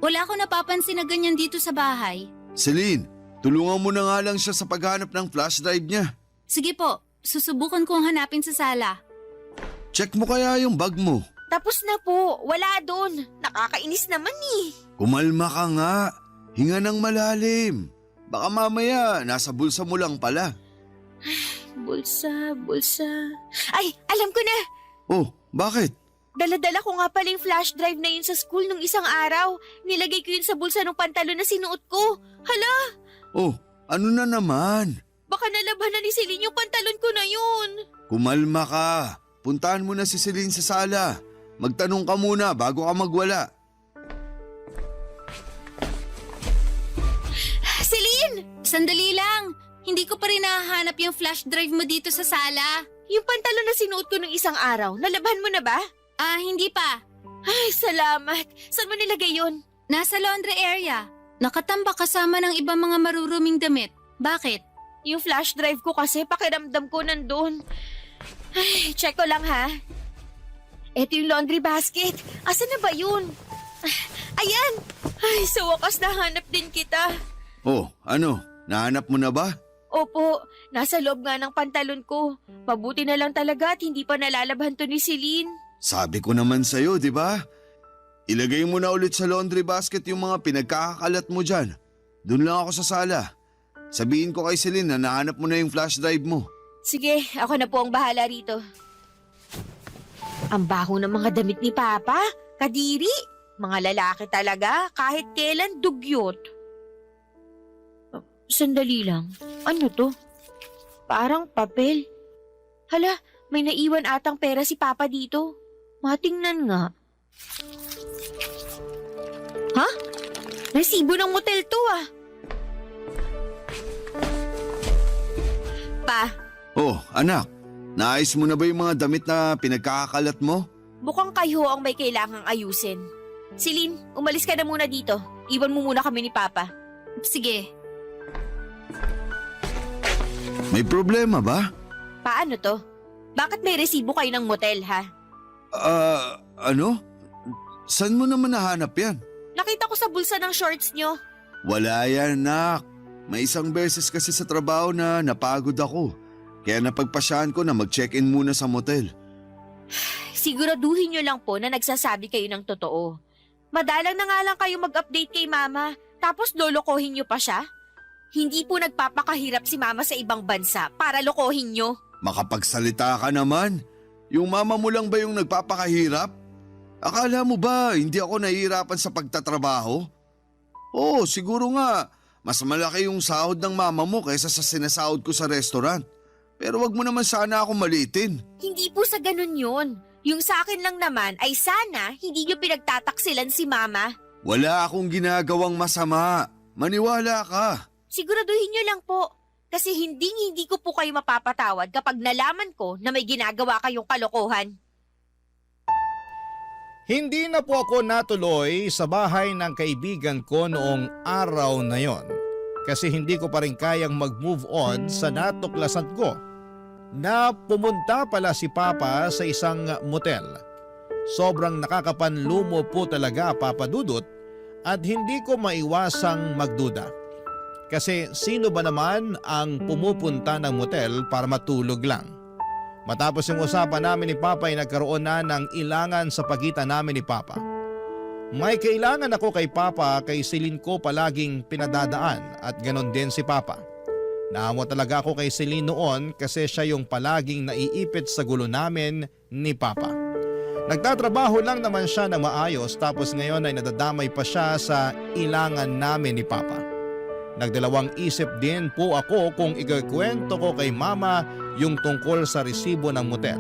[SPEAKER 5] Wala ako napapansin na ganyan dito sa bahay.
[SPEAKER 1] Celine, tulungan mo na nga lang siya sa paghanap ng flash drive niya.
[SPEAKER 5] Sige po, susubukan kong hanapin sa sala.
[SPEAKER 1] Check mo kaya yung bag mo.
[SPEAKER 3] Tapos na po, wala doon. Nakakainis naman eh.
[SPEAKER 1] Kumalma ka nga. Hinga ng malalim. Baka mamaya nasa bulsa mo lang pala.
[SPEAKER 3] bulsa. Ay, alam ko na!
[SPEAKER 1] Oh, bakit?
[SPEAKER 3] Dala-dala ko nga pala yung flash drive na yun sa school nung isang araw. Nilagay ko yun sa bulsa ng pantalon na sinuot ko. Hala,
[SPEAKER 1] Oh, ano na naman?
[SPEAKER 3] baka nalabanan ni Celine yung pantalon ko na yun.
[SPEAKER 1] Kumalma ka. Puntahan mo na si Celine sa sala. Magtanong ka muna bago ka magwala.
[SPEAKER 3] Celine!
[SPEAKER 5] Sandali lang! Hindi ko pa rin nahahanap yung flash drive mo dito sa sala.
[SPEAKER 3] Yung pantalon na sinuot ko nung isang araw, nalaban mo na ba?
[SPEAKER 5] Hindi pa.
[SPEAKER 3] Ay, salamat. Saan mo nilagay yun?
[SPEAKER 5] Nasa laundry area. Nakatambak kasama ng ibang mga maruruming damit. Bakit?
[SPEAKER 3] Yung flash drive ko kasi pakiramdam ko nandun. Ay, check ko lang ha. Eto yung laundry basket. Asan na ba yun? Ayan! Ay, sa wakas nahanap din kita.
[SPEAKER 1] Oh, ano? Nahanap mo na ba?
[SPEAKER 3] Opo, nasa loob nga ng pantalon ko. Mabuti na lang talaga at hindi pa nalalabhan to ni Celine.
[SPEAKER 1] Sabi ko naman sa'yo, di ba? Ilagay mo na ulit sa laundry basket yung mga pinagkakakalat mo dyan. Doon lang ako sa sala. Sabihin ko kay Celine na nahanap mo na yung flash drive mo.
[SPEAKER 3] Sige, ako na po ang bahala rito. Ang baho ng mga damit ni Papa. Kadiri. Mga lalaki talaga, kahit kailan dugyot. Sandali lang. Ano to? Parang papel. Hala, may naiwan atang pera si Papa dito. Matingnan nga. Ha? Resibo ng motel to ah. Pa,
[SPEAKER 1] Oh, anak. Naayos mo na ba yung mga damit na pinagkakakalat mo?
[SPEAKER 3] mukhang kayo ang may kailangang ayusin. Celine, umalis ka na muna dito. Iwan mo muna kami ni Papa.
[SPEAKER 5] Sige.
[SPEAKER 1] May problema ba?
[SPEAKER 3] Paano to? Bakit may resibo kayo ng motel ha?
[SPEAKER 1] Ano? Saan mo naman nahanap yan?
[SPEAKER 3] Nakita ko sa bulsa ng shorts nyo.
[SPEAKER 1] Wala yan, nak. May isang beses kasi sa trabaho na napagod ako. Kaya napagpasyahan ko na mag-check-in muna sa motel.
[SPEAKER 3] Siguraduhin nyo lang po na nagsasabi kayo ng totoo. Madalang na nga lang kayo mag-update kay Mama, tapos lolokohin nyo pa siya? Hindi po nagpapakahirap si Mama sa ibang bansa para lokohin nyo.
[SPEAKER 1] Makapagsalita ka naman. Yung mama mo lang ba yung nagpapakahirap? Akala mo ba hindi ako nahihirapan sa pagtatrabaho? Oo, siguro nga. Mas malaki yung sahod ng mama mo kaysa sa sinasahod ko sa restaurant. Pero wag mo naman sana ako maliitin.
[SPEAKER 3] Hindi po sa ganun yun. Yung sa akin lang naman ay sana hindi nyo pinagtataksilan si Mama.
[SPEAKER 1] Wala akong ginagawang masama. Maniwala ka.
[SPEAKER 3] Siguraduhin nyo lang po. Kasi hindi ko po kayo mapapatawad kapag nalaman ko na may ginagawa kayong kalokohan.
[SPEAKER 2] Hindi na po ako natuloy sa bahay ng kaibigan ko noong araw na yon. Kasi hindi ko pa rin kayang mag-move on sa natuklasan ko na pumunta pala si Papa sa isang motel. Sobrang nakakapanlumo po talaga, Papa Dudut, at hindi ko maiwasang magduda. Kasi sino ba naman ang pumupunta ng motel para matulog lang? Matapos yung usapan namin ni Papa ay nagkaroon na ng ilangan sa pagitan namin ni Papa. May kailangan ako kay Papa, kay Celine ko palaging pinadadaan at ganon din si Papa. Naawa talaga ako kay Celine noon kasi siya yung palaging naiipit sa gulo namin ni Papa. Nagtatrabaho lang naman siya na maayos tapos ngayon ay nadadamay pa siya sa ilangan namin ni Papa. Nagdalawang isip din po ako kung ikakwento ko kay Mama yung tungkol sa resibo ng motel.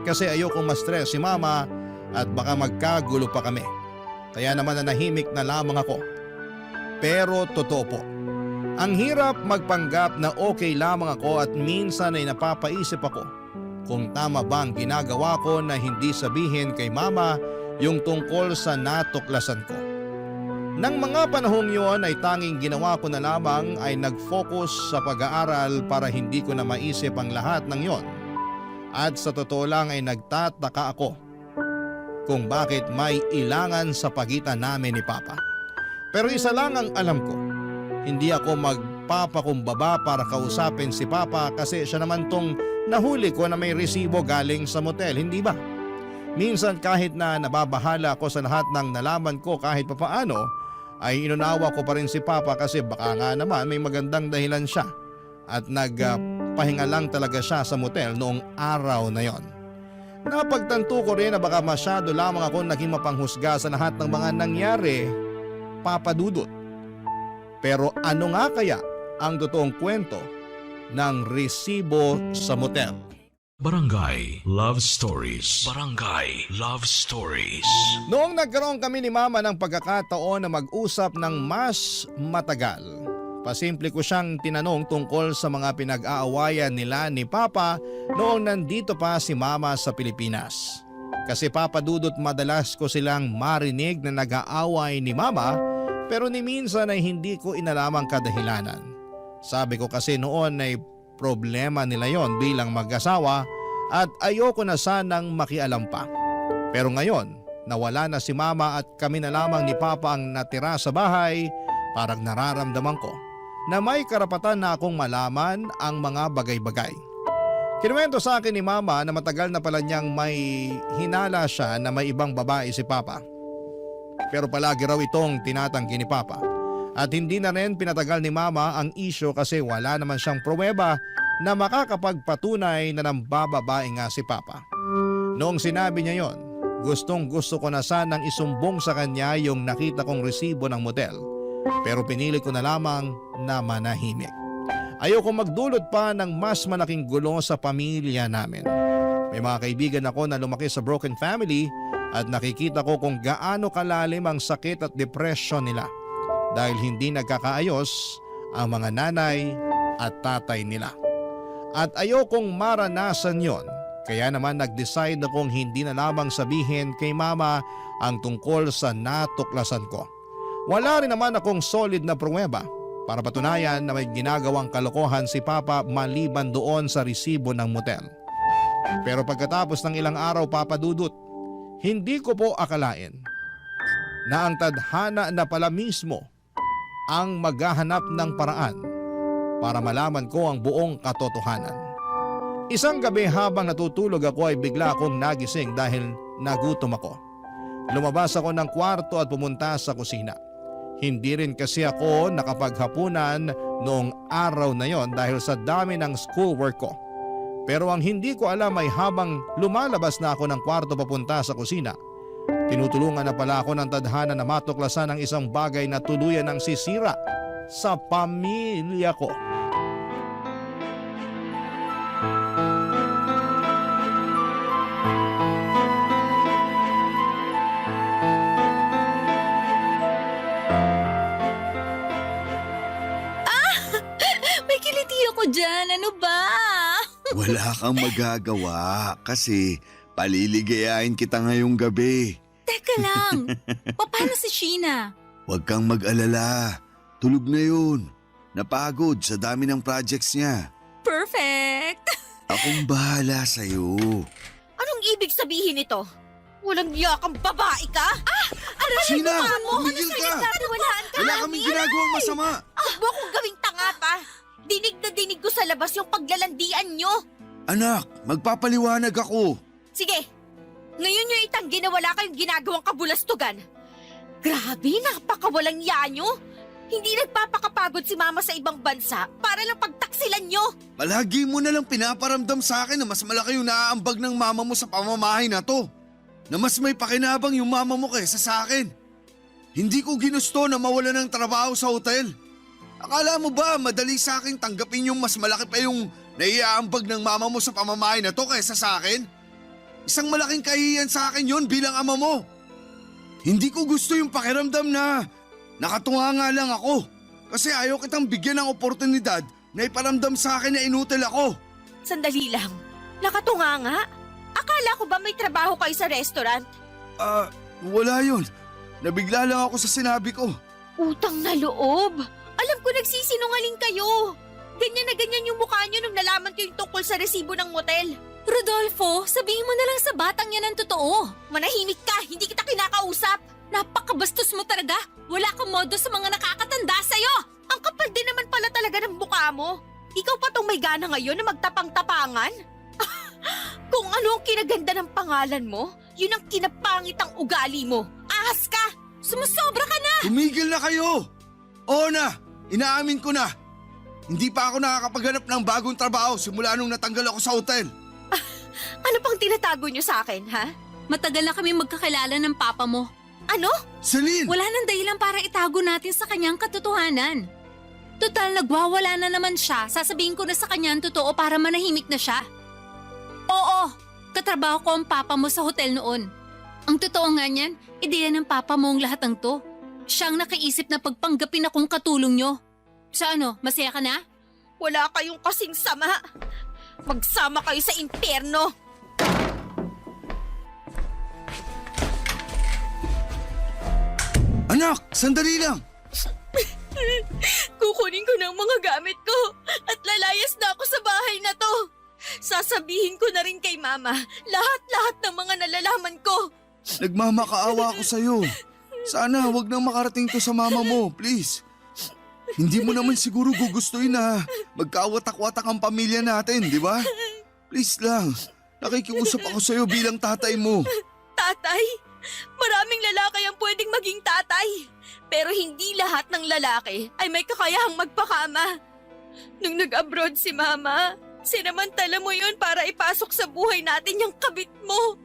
[SPEAKER 2] Kasi ayokong ma-stress si Mama at baka magkagulo pa kami. Kaya naman nanahimik na lamang ako. Pero totoo po, ang hirap magpanggap na okay lamang ako at minsan ay napapaisip ako kung tama ba ang ginagawa ko na hindi sabihin kay Mama yung tungkol sa natuklasan ko. Nang mga panahong yon ay tanging ginawa ko na lamang ay nag-focus sa pag-aaral para hindi ko na maisip ang lahat ng yon. At sa totoo lang ay nagtataka ako kung bakit may ilangan sa pagitan namin ni Papa. Pero isa lang ang alam ko, hindi ako magpapakumbaba para kausapin si Papa kasi siya naman tong nahuli ko na may resibo galing sa motel, hindi ba? Minsan kahit na nababahala ako sa lahat ng nalaman ko kahit papaano, ay inunawa ko pa rin si Papa kasi baka nga naman may magandang dahilan siya at nagpapahinga lang talaga siya sa motel noong araw na yon. Napagtanto ko rin na baka masyado lamang ako naging mapanghusga sa lahat ng mga nangyari, Papa Dudut. Pero ano nga kaya ang totoong kwento ng resibo sa motel?
[SPEAKER 4] Barangay Love Stories. Barangay Love Stories.
[SPEAKER 2] Noong nagkaroon kami ni Mama ng pagkakataon na mag-usap ng mas matagal, pasimple ko siyang tinanong tungkol sa mga pinag-aawayan nila ni Papa noong nandito pa si Mama sa Pilipinas. Kasi Papa Dudut, madalas ko silang marinig na nag-aaway ni Mama pero ni minsan ay hindi ko inalamang kadahilanan. Sabi ko kasi noon ay problema nila yon bilang mag-asawa at ayoko na sanang makialam pa. Pero ngayon, nawala na si Mama at kami na lamang ni Papa ang natira sa bahay, parang nararamdaman ko na may karapatan na akong malaman ang mga bagay-bagay. Kinuwento sa akin ni Mama na matagal na pala niyang may hinala siya na may ibang babae si Papa. Pero palagi raw itong tinatanggi ni Papa. At hindi na rin pinatagal ni Mama ang isyo kasi wala naman siyang pruweba na makakapagpatunay na nambababae nga si Papa. Noong sinabi niya yon, gustong gusto ko na sanang isumbong sa kanya yung nakita kong resibo ng motel. Pero pinili ko na lamang na manahimik. Ayoko magdulot pa ng mas malaking gulo sa pamilya namin. May mga kaibigan ako na lumaki sa broken family at nakikita ko kung gaano kalalim ang sakit at depression nila dahil hindi nagkakaayos ang mga nanay at tatay nila. At ayokong maranasan yon, kaya naman nag-decide akong hindi na lamang sabihin kay Mama ang tungkol sa natuklasan ko. Wala rin naman akong solid na pruweba para patunayan na may ginagawang kalokohan si Papa maliban doon sa resibo ng motel. Pero pagkatapos ng ilang araw, Papa Dudut, hindi ko po akalain na ang tadhana na pala mismo ang maghahanap ng paraan para malaman ko ang buong katotohanan. Isang gabi habang natutulog ako ay bigla akong nagising dahil nagutom ako. Lumabas ako ng kwarto at pumunta sa kusina. Hindi rin kasi ako nakapaghapunan noong araw na yon dahil sa dami ng schoolwork ko. Pero ang hindi ko alam ay habang lumalabas na ako ng kwarto papunta sa kusina, tinutulungan na pala ako ng tadhana na matuklasan ang isang bagay na tuluyan ng sisira sa pamilya ko.
[SPEAKER 5] May kiliti ako dyan, ano ba?
[SPEAKER 1] Wala kang magagawa kasi paliligayain kita ngayong gabi.
[SPEAKER 5] Teka lang, paano si Sheena?
[SPEAKER 1] Huwag kang mag-alala. Tulog na yun. Napagod sa dami ng projects niya.
[SPEAKER 5] Perfect!
[SPEAKER 1] Akong bahala sa'yo.
[SPEAKER 3] Anong ibig sabihin nito? Walang yakang babae ka?
[SPEAKER 1] Sheena, tumigil ka!
[SPEAKER 3] Walaan ka
[SPEAKER 1] Wala kaming ginagawang masama.
[SPEAKER 3] Huwag mo akong gawing tanga pa. Dinig na dinig ko sa labas yung paglalandian nyo.
[SPEAKER 1] Anak, magpapaliwanag ako.
[SPEAKER 3] Sige, ngayon nyo itanggi na wala kayong ginagawang kabulastugan. Grabe, napakawalang iya nyo. Hindi nagpapakapagod si Mama sa ibang bansa para lang pagtaksilan nyo.
[SPEAKER 1] Palagi mo na lang pinaparamdam sa akin na mas malaki yung naaambag ng mama mo sa pamamahay na to. Na mas may pakinabang yung mama mo kaysa sa akin. Hindi ko ginusto na mawala ng trabaho sa hotel. Akala mo ba madali sa akin tanggapin yung mas malaki pa yung naiaambag ng mama mo sa pamamahay na to kaysa sa akin? Isang malaking kahihiyan sa akin yon bilang ama mo. Hindi ko gusto yung pakiramdam na nakatunga nga lang ako kasi ayaw kitang bigyan ng oportunidad na iparamdam sa akin na inutil ako.
[SPEAKER 3] Sandali lang, nakatunga nga. Akala ko ba may trabaho kayo sa restaurant?
[SPEAKER 1] Wala yun. Nabigla lang ako sa sinabi ko.
[SPEAKER 3] Utang na loob. Alam ko nagsisinungaling kayo. Ganyan na ganyan yung mukha nyo nung nalaman ko yung tungkol sa resibo ng motel.
[SPEAKER 5] Rodolfo, sabihin mo na lang sa batang yan ang totoo.
[SPEAKER 3] Manahimik ka, hindi kita kinakausap.
[SPEAKER 5] Napakabastos mo talaga. Wala kang modo sa mga nakakatanda sa'yo.
[SPEAKER 3] Ang kapal din naman pala talaga ng mukha mo. Ikaw pa tong may gana ngayon na magtapang-tapangan? Kung ano ang kinaganda ng pangalan mo, yun ang kinapangit ang ugali mo. Ahas ka!
[SPEAKER 5] Sumusobra ka na!
[SPEAKER 1] Tumigil na kayo! Oo na, inaamin ko na. Hindi pa ako nakakapaghanap ng bagong trabaho simula nung natanggal ako sa hotel.
[SPEAKER 3] Ano pang tinatago niyo sa akin, ha?
[SPEAKER 5] Matagal na kami magkakilala ng papa mo.
[SPEAKER 3] Ano?
[SPEAKER 1] Celine!
[SPEAKER 5] Wala nang dahilan para itago natin sa kanyang katotohanan. Total, nagwawala na naman siya. Sasabihin ko na sa kanya ang totoo para manahimik na siya. Oo, katrabaho ko ang papa mo sa hotel noon. Ang totoo nga niyan, ideya ng papa mo ang lahat ng to. Siyang nakaisip na pagpanggapin akong katulong nyo. Sa ano, masaya ka na?
[SPEAKER 3] Wala kayong kasing sama. Magsama kayo sa impyerno.
[SPEAKER 1] Anak, sandali lang!
[SPEAKER 3] Kukunin ko ng mga gamit ko at lalayas na ako sa bahay na to. Sasabihin ko na rin kay Mama lahat-lahat ng mga nalalaman ko.
[SPEAKER 1] Nagmamakaawa ako sa'yo. Sana wag nang makarating to sa mama mo, please. Hindi mo naman siguro gugustuhin na magkawatak-watak ang pamilya natin, di ba? Please lang, nakikiusap ako sa'yo bilang tatay mo.
[SPEAKER 3] Tatay? Maraming lalaki ang pwedeng maging tatay. Pero hindi lahat ng lalaki ay may kakayahang magpakama. Nung nag-abroad si Mama, sinamantala mo yun para ipasok sa buhay natin yung kabit mo.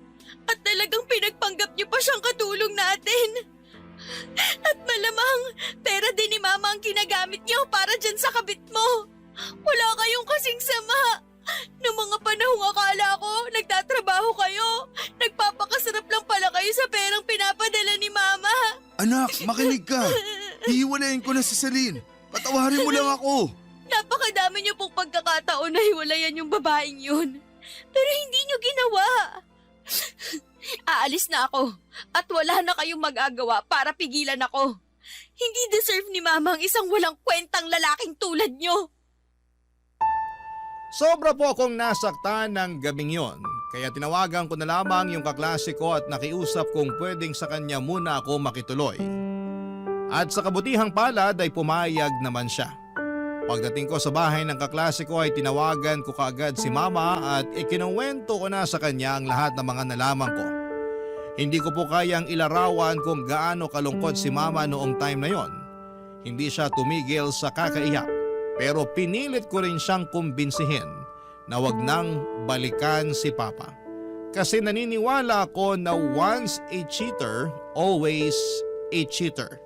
[SPEAKER 3] At talagang pinagpanggap niyo pa siyang katulong natin. At malamang, pera din ni Mama ang ginagamit niyo para dyan sa kabit mo. Wala kayong kasing sama. Noong mga panahong akala ko, nagtatrabaho kayo. Nagpapakasarap lang pala kayo sa perang pinapadala ni Mama.
[SPEAKER 1] Anak, makinig ka. Hihiwalayin ko na si Celine. Patawarin mo lang ako.
[SPEAKER 3] Napakadami niyo pong pagkakataon na hiwalayan yung babaeng yun. Pero hindi niyo ginawa. Aalis na ako at wala na kayong magagawa para pigilan ako. Hindi deserve ni Mama ang isang walang kwentang lalaking tulad niyo.
[SPEAKER 2] Sobra po akong nasaktan ng gabing yon. Kaya tinawagan ko na lamang yung kaklase ko at nakiusap kung pwedeng sa kanya muna ako makituloy. At sa kabutihang palad ay pumayag naman siya. Pagdating ko sa bahay ng kaklase ko ay tinawagan ko kaagad si Mama at ikinuwento ko na sa kanya ang lahat ng mga nalaman ko. Hindi ko po kayang ilarawan kung gaano kalungkot si Mama noong time na yon. Hindi siya tumigil sa kakaiyak. Pero pinilit ko rin siyang kumbinsihin na wag nang balikan si Papa. Kasi naniniwala ako na once a cheater, always a cheater.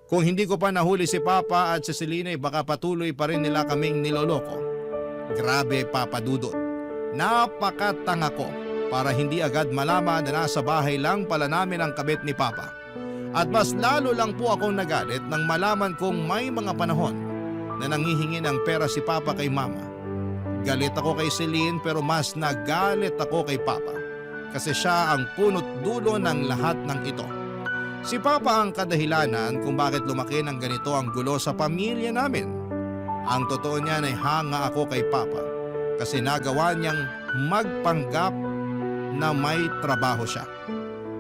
[SPEAKER 2] Kung hindi ko pa nahuli si Papa at si Celine baka patuloy pa rin nila kaming niloloko. Grabe Papa Dudut. Napakatanga ko para hindi agad malaman na nasa bahay lang pala namin ang kabit ni Papa. At mas lalo lang po akong nagalit nang malaman kong may mga panahon na nanghihingi ng pera si Papa kay Mama. Galit ako kay Celine pero mas nagalit ako kay Papa kasi siya ang punot dulo ng lahat ng ito. Si Papa ang kadahilanan kung bakit lumaki ng ganito ang gulo sa pamilya namin. Ang totoo niyan ay hanga ako kay Papa kasi nagawa niyang magpanggap na may trabaho siya.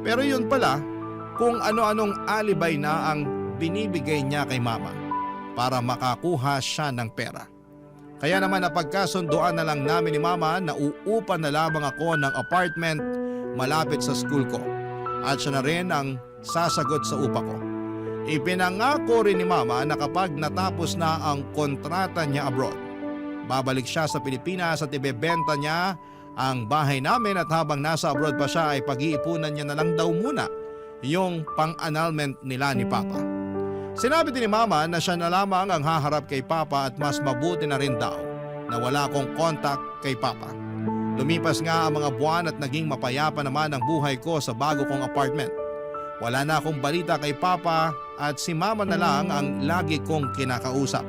[SPEAKER 2] Pero yun pala, kung ano-anong alibay na ang binibigay niya kay Mama para makakuha siya ng pera. Kaya naman napagkasunduan na lang namin ni Mama na uupan na lamang ako ng apartment malapit sa school ko at siya na rin ang sasagot sa upa ko. Ipinangako rin ni Mama na kapag natapos na ang kontrata niya abroad, babalik siya sa Pilipinas at ibebenta niya ang bahay namin at habang nasa abroad pa siya ay pag-iipunan niya na lang daw muna yung pang-annulment nila ni Papa. Sinabi din ni Mama na siya na lamang ang haharap kay Papa at mas mabuti na rin daw na wala akong contact kay Papa. Lumipas nga ang mga buwan at naging mapayapa naman ang buhay ko sa bago kong apartment. Wala na akong balita kay Papa at si Mama na lang ang lagi kong kinakausap.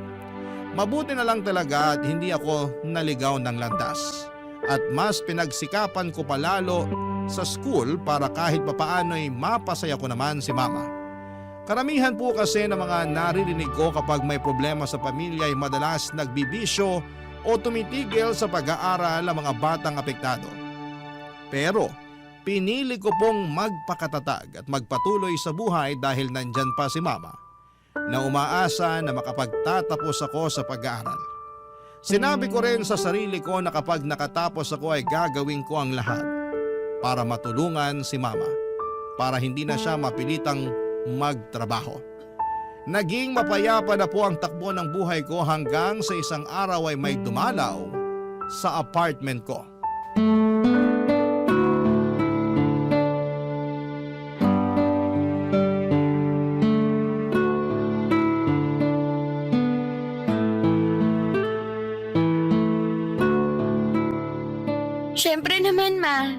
[SPEAKER 2] Mabuti na lang talaga at hindi ako naligaw ng landas. At mas pinagsikapan ko palalo sa school para kahit papaano'y mapasaya ko naman si Mama. Karamihan po kasi ng mga naririnig ko kapag may problema sa pamilya ay madalas nagbibisyo o tumitigil sa pag-aaral ang mga batang apektado. Pero pinili ko pong magpakatatag at magpatuloy sa buhay dahil nandyan pa si Mama na umaasa na makapagtatapos ako sa pag-aaral. Sinabi ko rin sa sarili ko na kapag nakatapos ako ay gagawin ko ang lahat para matulungan si Mama para hindi na siya mapilitang magtrabaho. Naging mapayapa na po ang takbo ng buhay ko hanggang sa isang araw ay may dumalaw sa apartment ko.
[SPEAKER 3] Siyempre naman, Ma.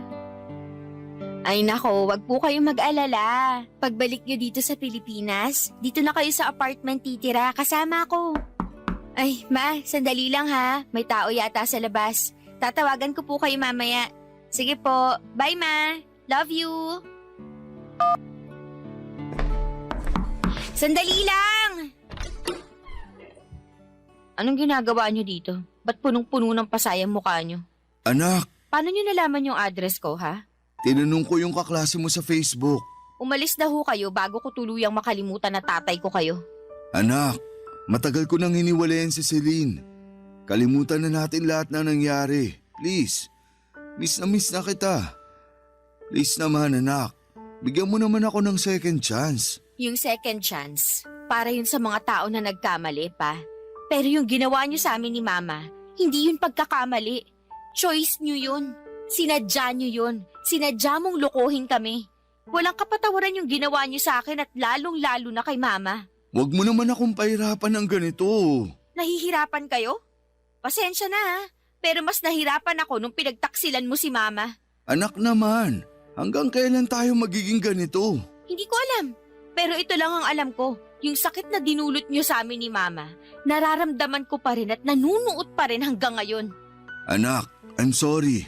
[SPEAKER 3] Ay nako, wag po kayong mag-alala. Pagbalik nyo dito sa Pilipinas, dito na kayo sa apartment titira, kasama ko. Ay, Ma, sandali lang ha. May tao yata sa labas. Tatawagan ko po kayo mamaya. Sige po. Bye, Ma. Love you. Sandali lang! Anong ginagawa nyo dito? Ba't punong-puno ng pasayang mukha nyo?
[SPEAKER 1] Anak,
[SPEAKER 3] Paano nyo nalaman yung address ko, ha?
[SPEAKER 1] tinanong ko yung kaklase mo sa Facebook.
[SPEAKER 3] Umalis na ho kayo bago ko tuluyang makalimutan na tatay ko kayo.
[SPEAKER 1] Anak, matagal ko nang hiniwalayan si Celine. Kalimutan na natin lahat na nangyari. Please, miss na kita. Please naman anak, bigyan mo naman ako ng second chance.
[SPEAKER 3] Yung second chance, para yun sa mga tao na nagkamali pa. Pero yung ginawa nyo sa amin ni Mama, hindi yun pagkakamali. Choice nyo yun. Sinadya nyo yun. Sinadya mong lokohin kami. Walang kapatawaran yung ginawa nyo sa akin at lalong-lalo na kay Mama.
[SPEAKER 1] Huwag mo naman akong pahirapan ng ganito.
[SPEAKER 3] Nahihirapan kayo? Pasensya na ha, pero mas nahirapan ako nung pinagtaksilan mo si Mama.
[SPEAKER 1] Anak naman, hanggang kailan tayo magiging ganito?
[SPEAKER 3] Hindi ko alam, pero ito lang ang alam ko. Yung sakit na dinulot nyo sa amin ni Mama, nararamdaman ko pa rin at nanunuot pa rin hanggang ngayon.
[SPEAKER 1] Anak, I'm sorry.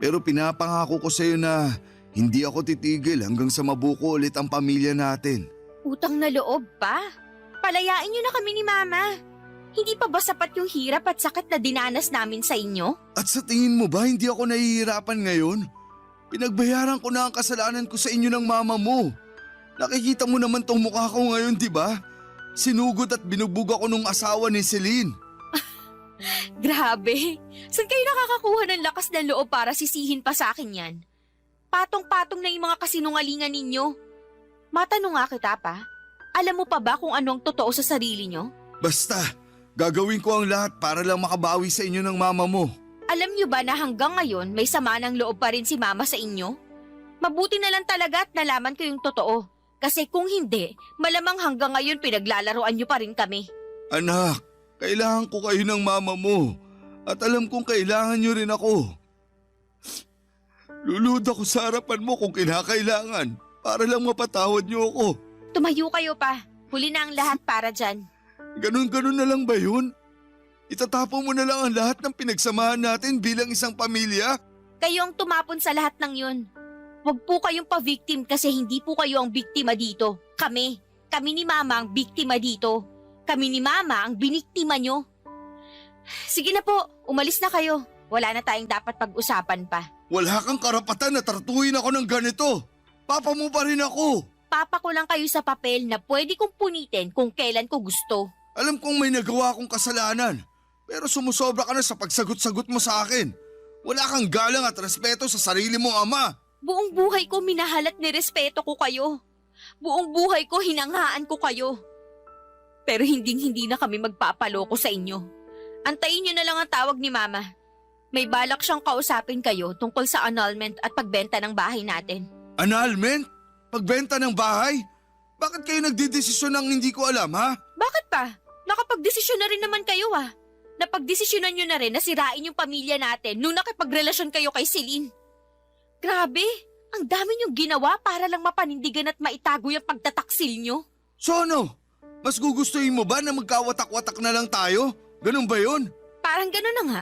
[SPEAKER 1] Pero pinapangako ko sa'yo na hindi ako titigil hanggang sa mabuko ulit ang pamilya natin.
[SPEAKER 3] Utang na loob pa? Palayain nyo na kami ni Mama. Hindi pa ba sapat yung hirap at sakit na dinanas namin sa inyo?
[SPEAKER 1] At sa tingin mo ba hindi ako nahihirapan ngayon? Pinagbayaran ko na ang kasalanan ko sa inyo ng mama mo. Nakikita mo naman tong mukha ko ngayon, di ba? Sinugod at binugbog ako nung asawa ni Celine.
[SPEAKER 3] Grabe, saan kayo nakakakuha ng lakas ng loob para sisihin pa sa akin yan? Patong-patong na yung mga kasinungalingan ninyo. Matanong nga kita pa, alam mo pa ba kung ano ang totoo sa sarili nyo?
[SPEAKER 1] Basta, gagawin ko ang lahat para lang makabawi sa inyo ng mama mo.
[SPEAKER 3] Alam nyo ba na hanggang ngayon may sama ng loob pa rin si Mama sa inyo? Mabuti na lang talaga at nalaman ko yung totoo. Kasi kung hindi, malamang hanggang ngayon pinaglalaroan nyo pa rin kami.
[SPEAKER 1] Anak, kailangan ko kayo ng mama mo. At alam kong kailangan nyo rin ako. Lulud ako sa harapan mo kung kinakailangan para lang mapatawad nyo ako.
[SPEAKER 3] Tumayo kayo pa. Huli na ang lahat para dyan.
[SPEAKER 1] Ganun-ganun na lang ba yun? Itatapon mo na lang ang lahat ng pinagsamahan natin bilang isang pamilya?
[SPEAKER 3] Kayo ang tumapon sa lahat ng yun. Huwag po kayong pa-victim kasi hindi po kayo ang biktima dito. Kami. Kami ni Mama ang biktima dito. Kami ni Mama ang biniktima nyo. Sige na po, umalis na kayo. Wala na tayong dapat pag-usapan pa.
[SPEAKER 1] Wala kang karapatan na tartuhin ako ng ganito. Papa mo pa rin ako.
[SPEAKER 3] Papa ko lang kayo sa papel na pwede kong punitin kung kailan ko gusto.
[SPEAKER 1] Alam kong may nagawa akong kasalanan. Pero sumusobra ka na sa pagsagot-sagot mo sa akin. Wala kang galang at respeto sa sarili mong ama.
[SPEAKER 3] Buong buhay ko minahal at nirespeto ko kayo. Buong buhay ko hinangaan ko kayo. Pero hindi na kami magpapaloko sa inyo. Antayin niyo na lang ang tawag ni Mama. May balak siyang kausapin kayo tungkol sa annulment at pagbenta ng bahay natin.
[SPEAKER 1] Annulment? Pagbenta ng bahay? Bakit kayo nagdidesisyon ng hindi ko alam, ha?
[SPEAKER 3] Bakit pa? Nakapagdesisyon na rin naman kayo Napagdesisyonan niyo na rin na sirain yung pamilya natin nung nakipagrelasyon kayo kay Celine. Grabe, ang dami niyong ginawa para lang mapanindigan at maitago yung pagtataksil niyo.
[SPEAKER 1] So ano? Mas gugustuhin mo ba na magkawatak-watak na lang tayo? Ganun ba yun?
[SPEAKER 3] Parang gano'n na nga.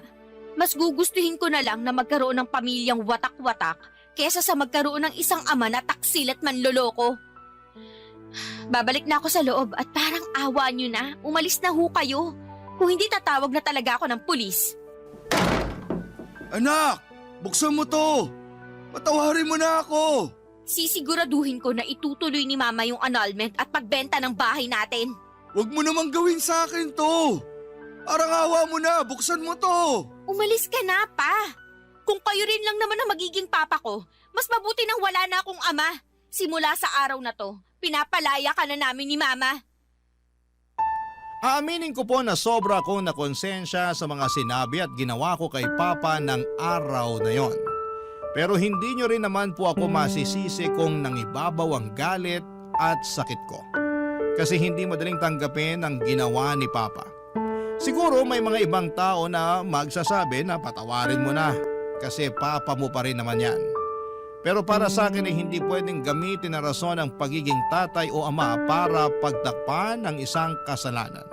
[SPEAKER 3] Mas gugustuhin ko na lang na magkaroon ng pamilyang watak-watak kesa sa magkaroon ng isang ama na taksil at manloloko. Babalik na ako sa loob at parang awa niyo na. Umalis na ho kayo. Kung hindi tatawag na talaga ako ng pulis.
[SPEAKER 1] Anak, buksan mo to. Patawarin mo na ako.
[SPEAKER 3] Sisiguraduhin ko na itutuloy ni Mama yung annulment at pagbenta ng bahay natin.
[SPEAKER 1] Huwag mo namang gawin sa akin to. Parang awa mo na, buksan mo to.
[SPEAKER 3] Umalis ka na, Pa. Kung kayo rin lang naman ang magiging papa ko, mas mabuti nang wala na akong ama. Simula sa araw na to, pinapalaya ka na namin ni Mama.
[SPEAKER 2] Aaminin ko po na sobra akong nakonsensya sa mga sinabi at ginawa ko kay Papa ng araw na yon. Pero hindi nyo rin naman po ako masisisi kung nangibabaw ang galit at sakit ko. Kasi hindi madaling tanggapin ang ginawa ni Papa. Siguro may mga ibang tao na magsasabi na patawarin mo na kasi Papa mo pa rin naman yan. Pero para sa akin ay hindi pwedeng gamitin na rason ang pagiging tatay o ama para pagtakpan ang isang kasalanan.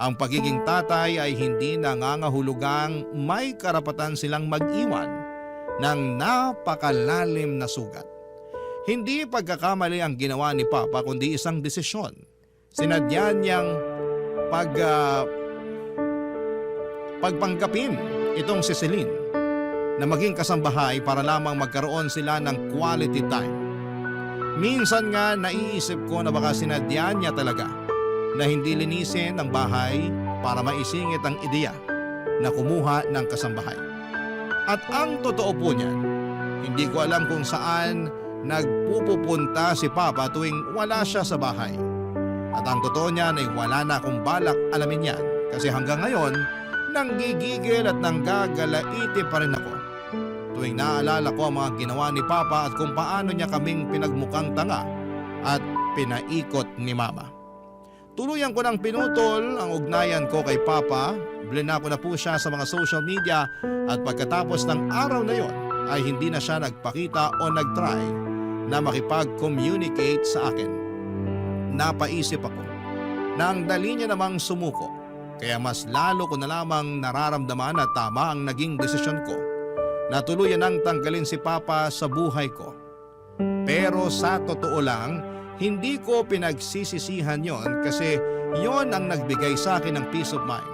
[SPEAKER 2] Ang pagiging tatay ay hindi nangangahulugang may karapatan silang mag-iwan ng napakalalim na sugat. Hindi pagkakamali ang ginawa ni Papa kundi isang desisyon. Sinadya niyang pagpanggapin itong si Celine na maging kasambahay para lamang magkaroon sila ng quality time. Minsan nga naiisip ko na baka sinadya niya talaga na hindi linisin ang bahay para maisingit ang ideya na kumuha ng kasambahay. At ang totoo po niyan, hindi ko alam kung saan nagpupunta si Papa tuwing wala siya sa bahay. At ang totoo niyan ay wala na akong balak alamin yan kasi hanggang ngayon nanggigigil at nanggagalaiti pa rin ako. Tuwing naalala ko ang mga ginawa ni Papa at kung paano niya kaming pinagmukhang tanga at pinaikot ni Mama. Tuluyan ko nang pinutol ang ugnayan ko kay Papa, blina ko na po siya sa mga social media at pagkatapos ng araw na yon ay hindi na siya nagpakita o nagtry na makipag-communicate sa akin. Napaisip ako na ang dali niya namang sumuko kaya mas lalo ko na lamang nararamdaman na tama ang naging desisyon ko na tuluyan nang tanggalin si Papa sa buhay ko. Pero sa totoo lang, hindi ko pinagsisisihan yon kasi yon ang nagbigay sa akin ng peace of mind.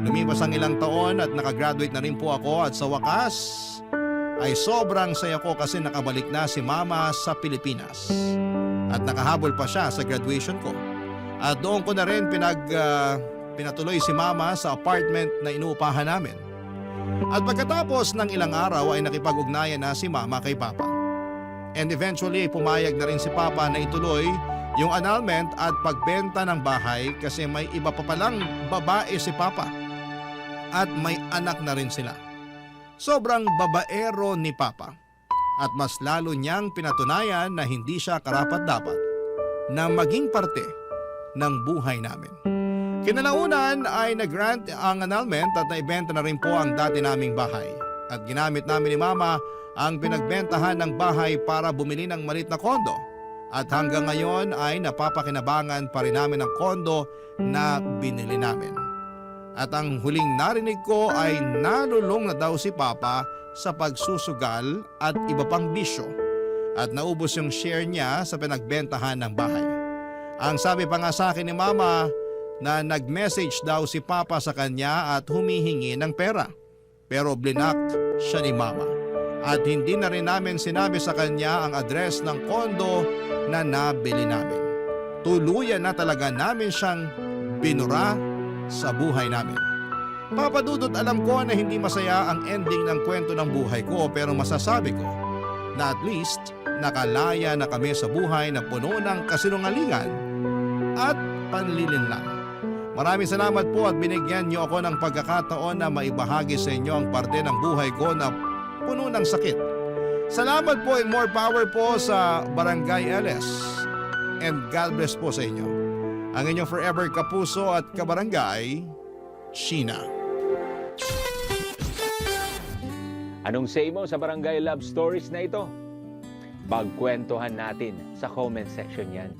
[SPEAKER 2] Lumipas ang ilang taon at nakagraduate na rin po ako at sa wakas ay sobrang saya ko kasi nakabalik na si Mama sa Pilipinas. At nakahabol pa siya sa graduation ko. At doon ko na rin pinatuloy si Mama sa apartment na inuupahan namin. At pagkatapos ng ilang araw ay nakipag-ugnayan na si Mama kay Papa. And eventually pumayag na rin si Papa na ituloy yung annulment at pagbenta ng bahay kasi may iba pa palang babae si Papa. At may anak na rin sila. Sobrang babaero ni Papa at mas lalo niyang pinatunayan na hindi siya karapat-dapat na maging parte ng buhay namin. Kinalaunan ay nag-grant ang annulment at naibenta na rin po ang dati naming bahay. At ginamit namin ni Mama ang pinagbentahan ng bahay para bumili ng maliit na kondo. At hanggang ngayon ay napapakinabangan pa rin namin ang kondo na binili namin. At ang huling narinig ko ay nalulong na daw si Papa sa pagsusugal at iba pang bisyo at naubos yung share niya sa pinagbentahan ng bahay. Ang sabi pa nga sa akin ni Mama na nag-message daw si Papa sa kanya at humihingi ng pera. Pero blinak siya ni Mama at hindi na rin namin sinabi sa kanya ang address ng kondo na nabili namin. Tuluyan na talaga namin siyang binura sa buhay namin. Papa Dudut, alam ko na hindi masaya ang ending ng kwento ng buhay ko pero masasabi ko na at least nakalaya na kami sa buhay na puno ng kasinungalingan at panlilinlang. Maraming salamat po at binigyan niyo ako ng pagkakataon na maibahagi sa inyo ang parte ng buhay ko na puno ng sakit. Salamat po and more power po sa Barangay LS and God bless po sa inyo. Ang inyong forever kapuso at kabarangay, Sheena.
[SPEAKER 6] Anong say mo sa Barangay Love Stories na ito? Pagkwentuhan natin sa comment section yan.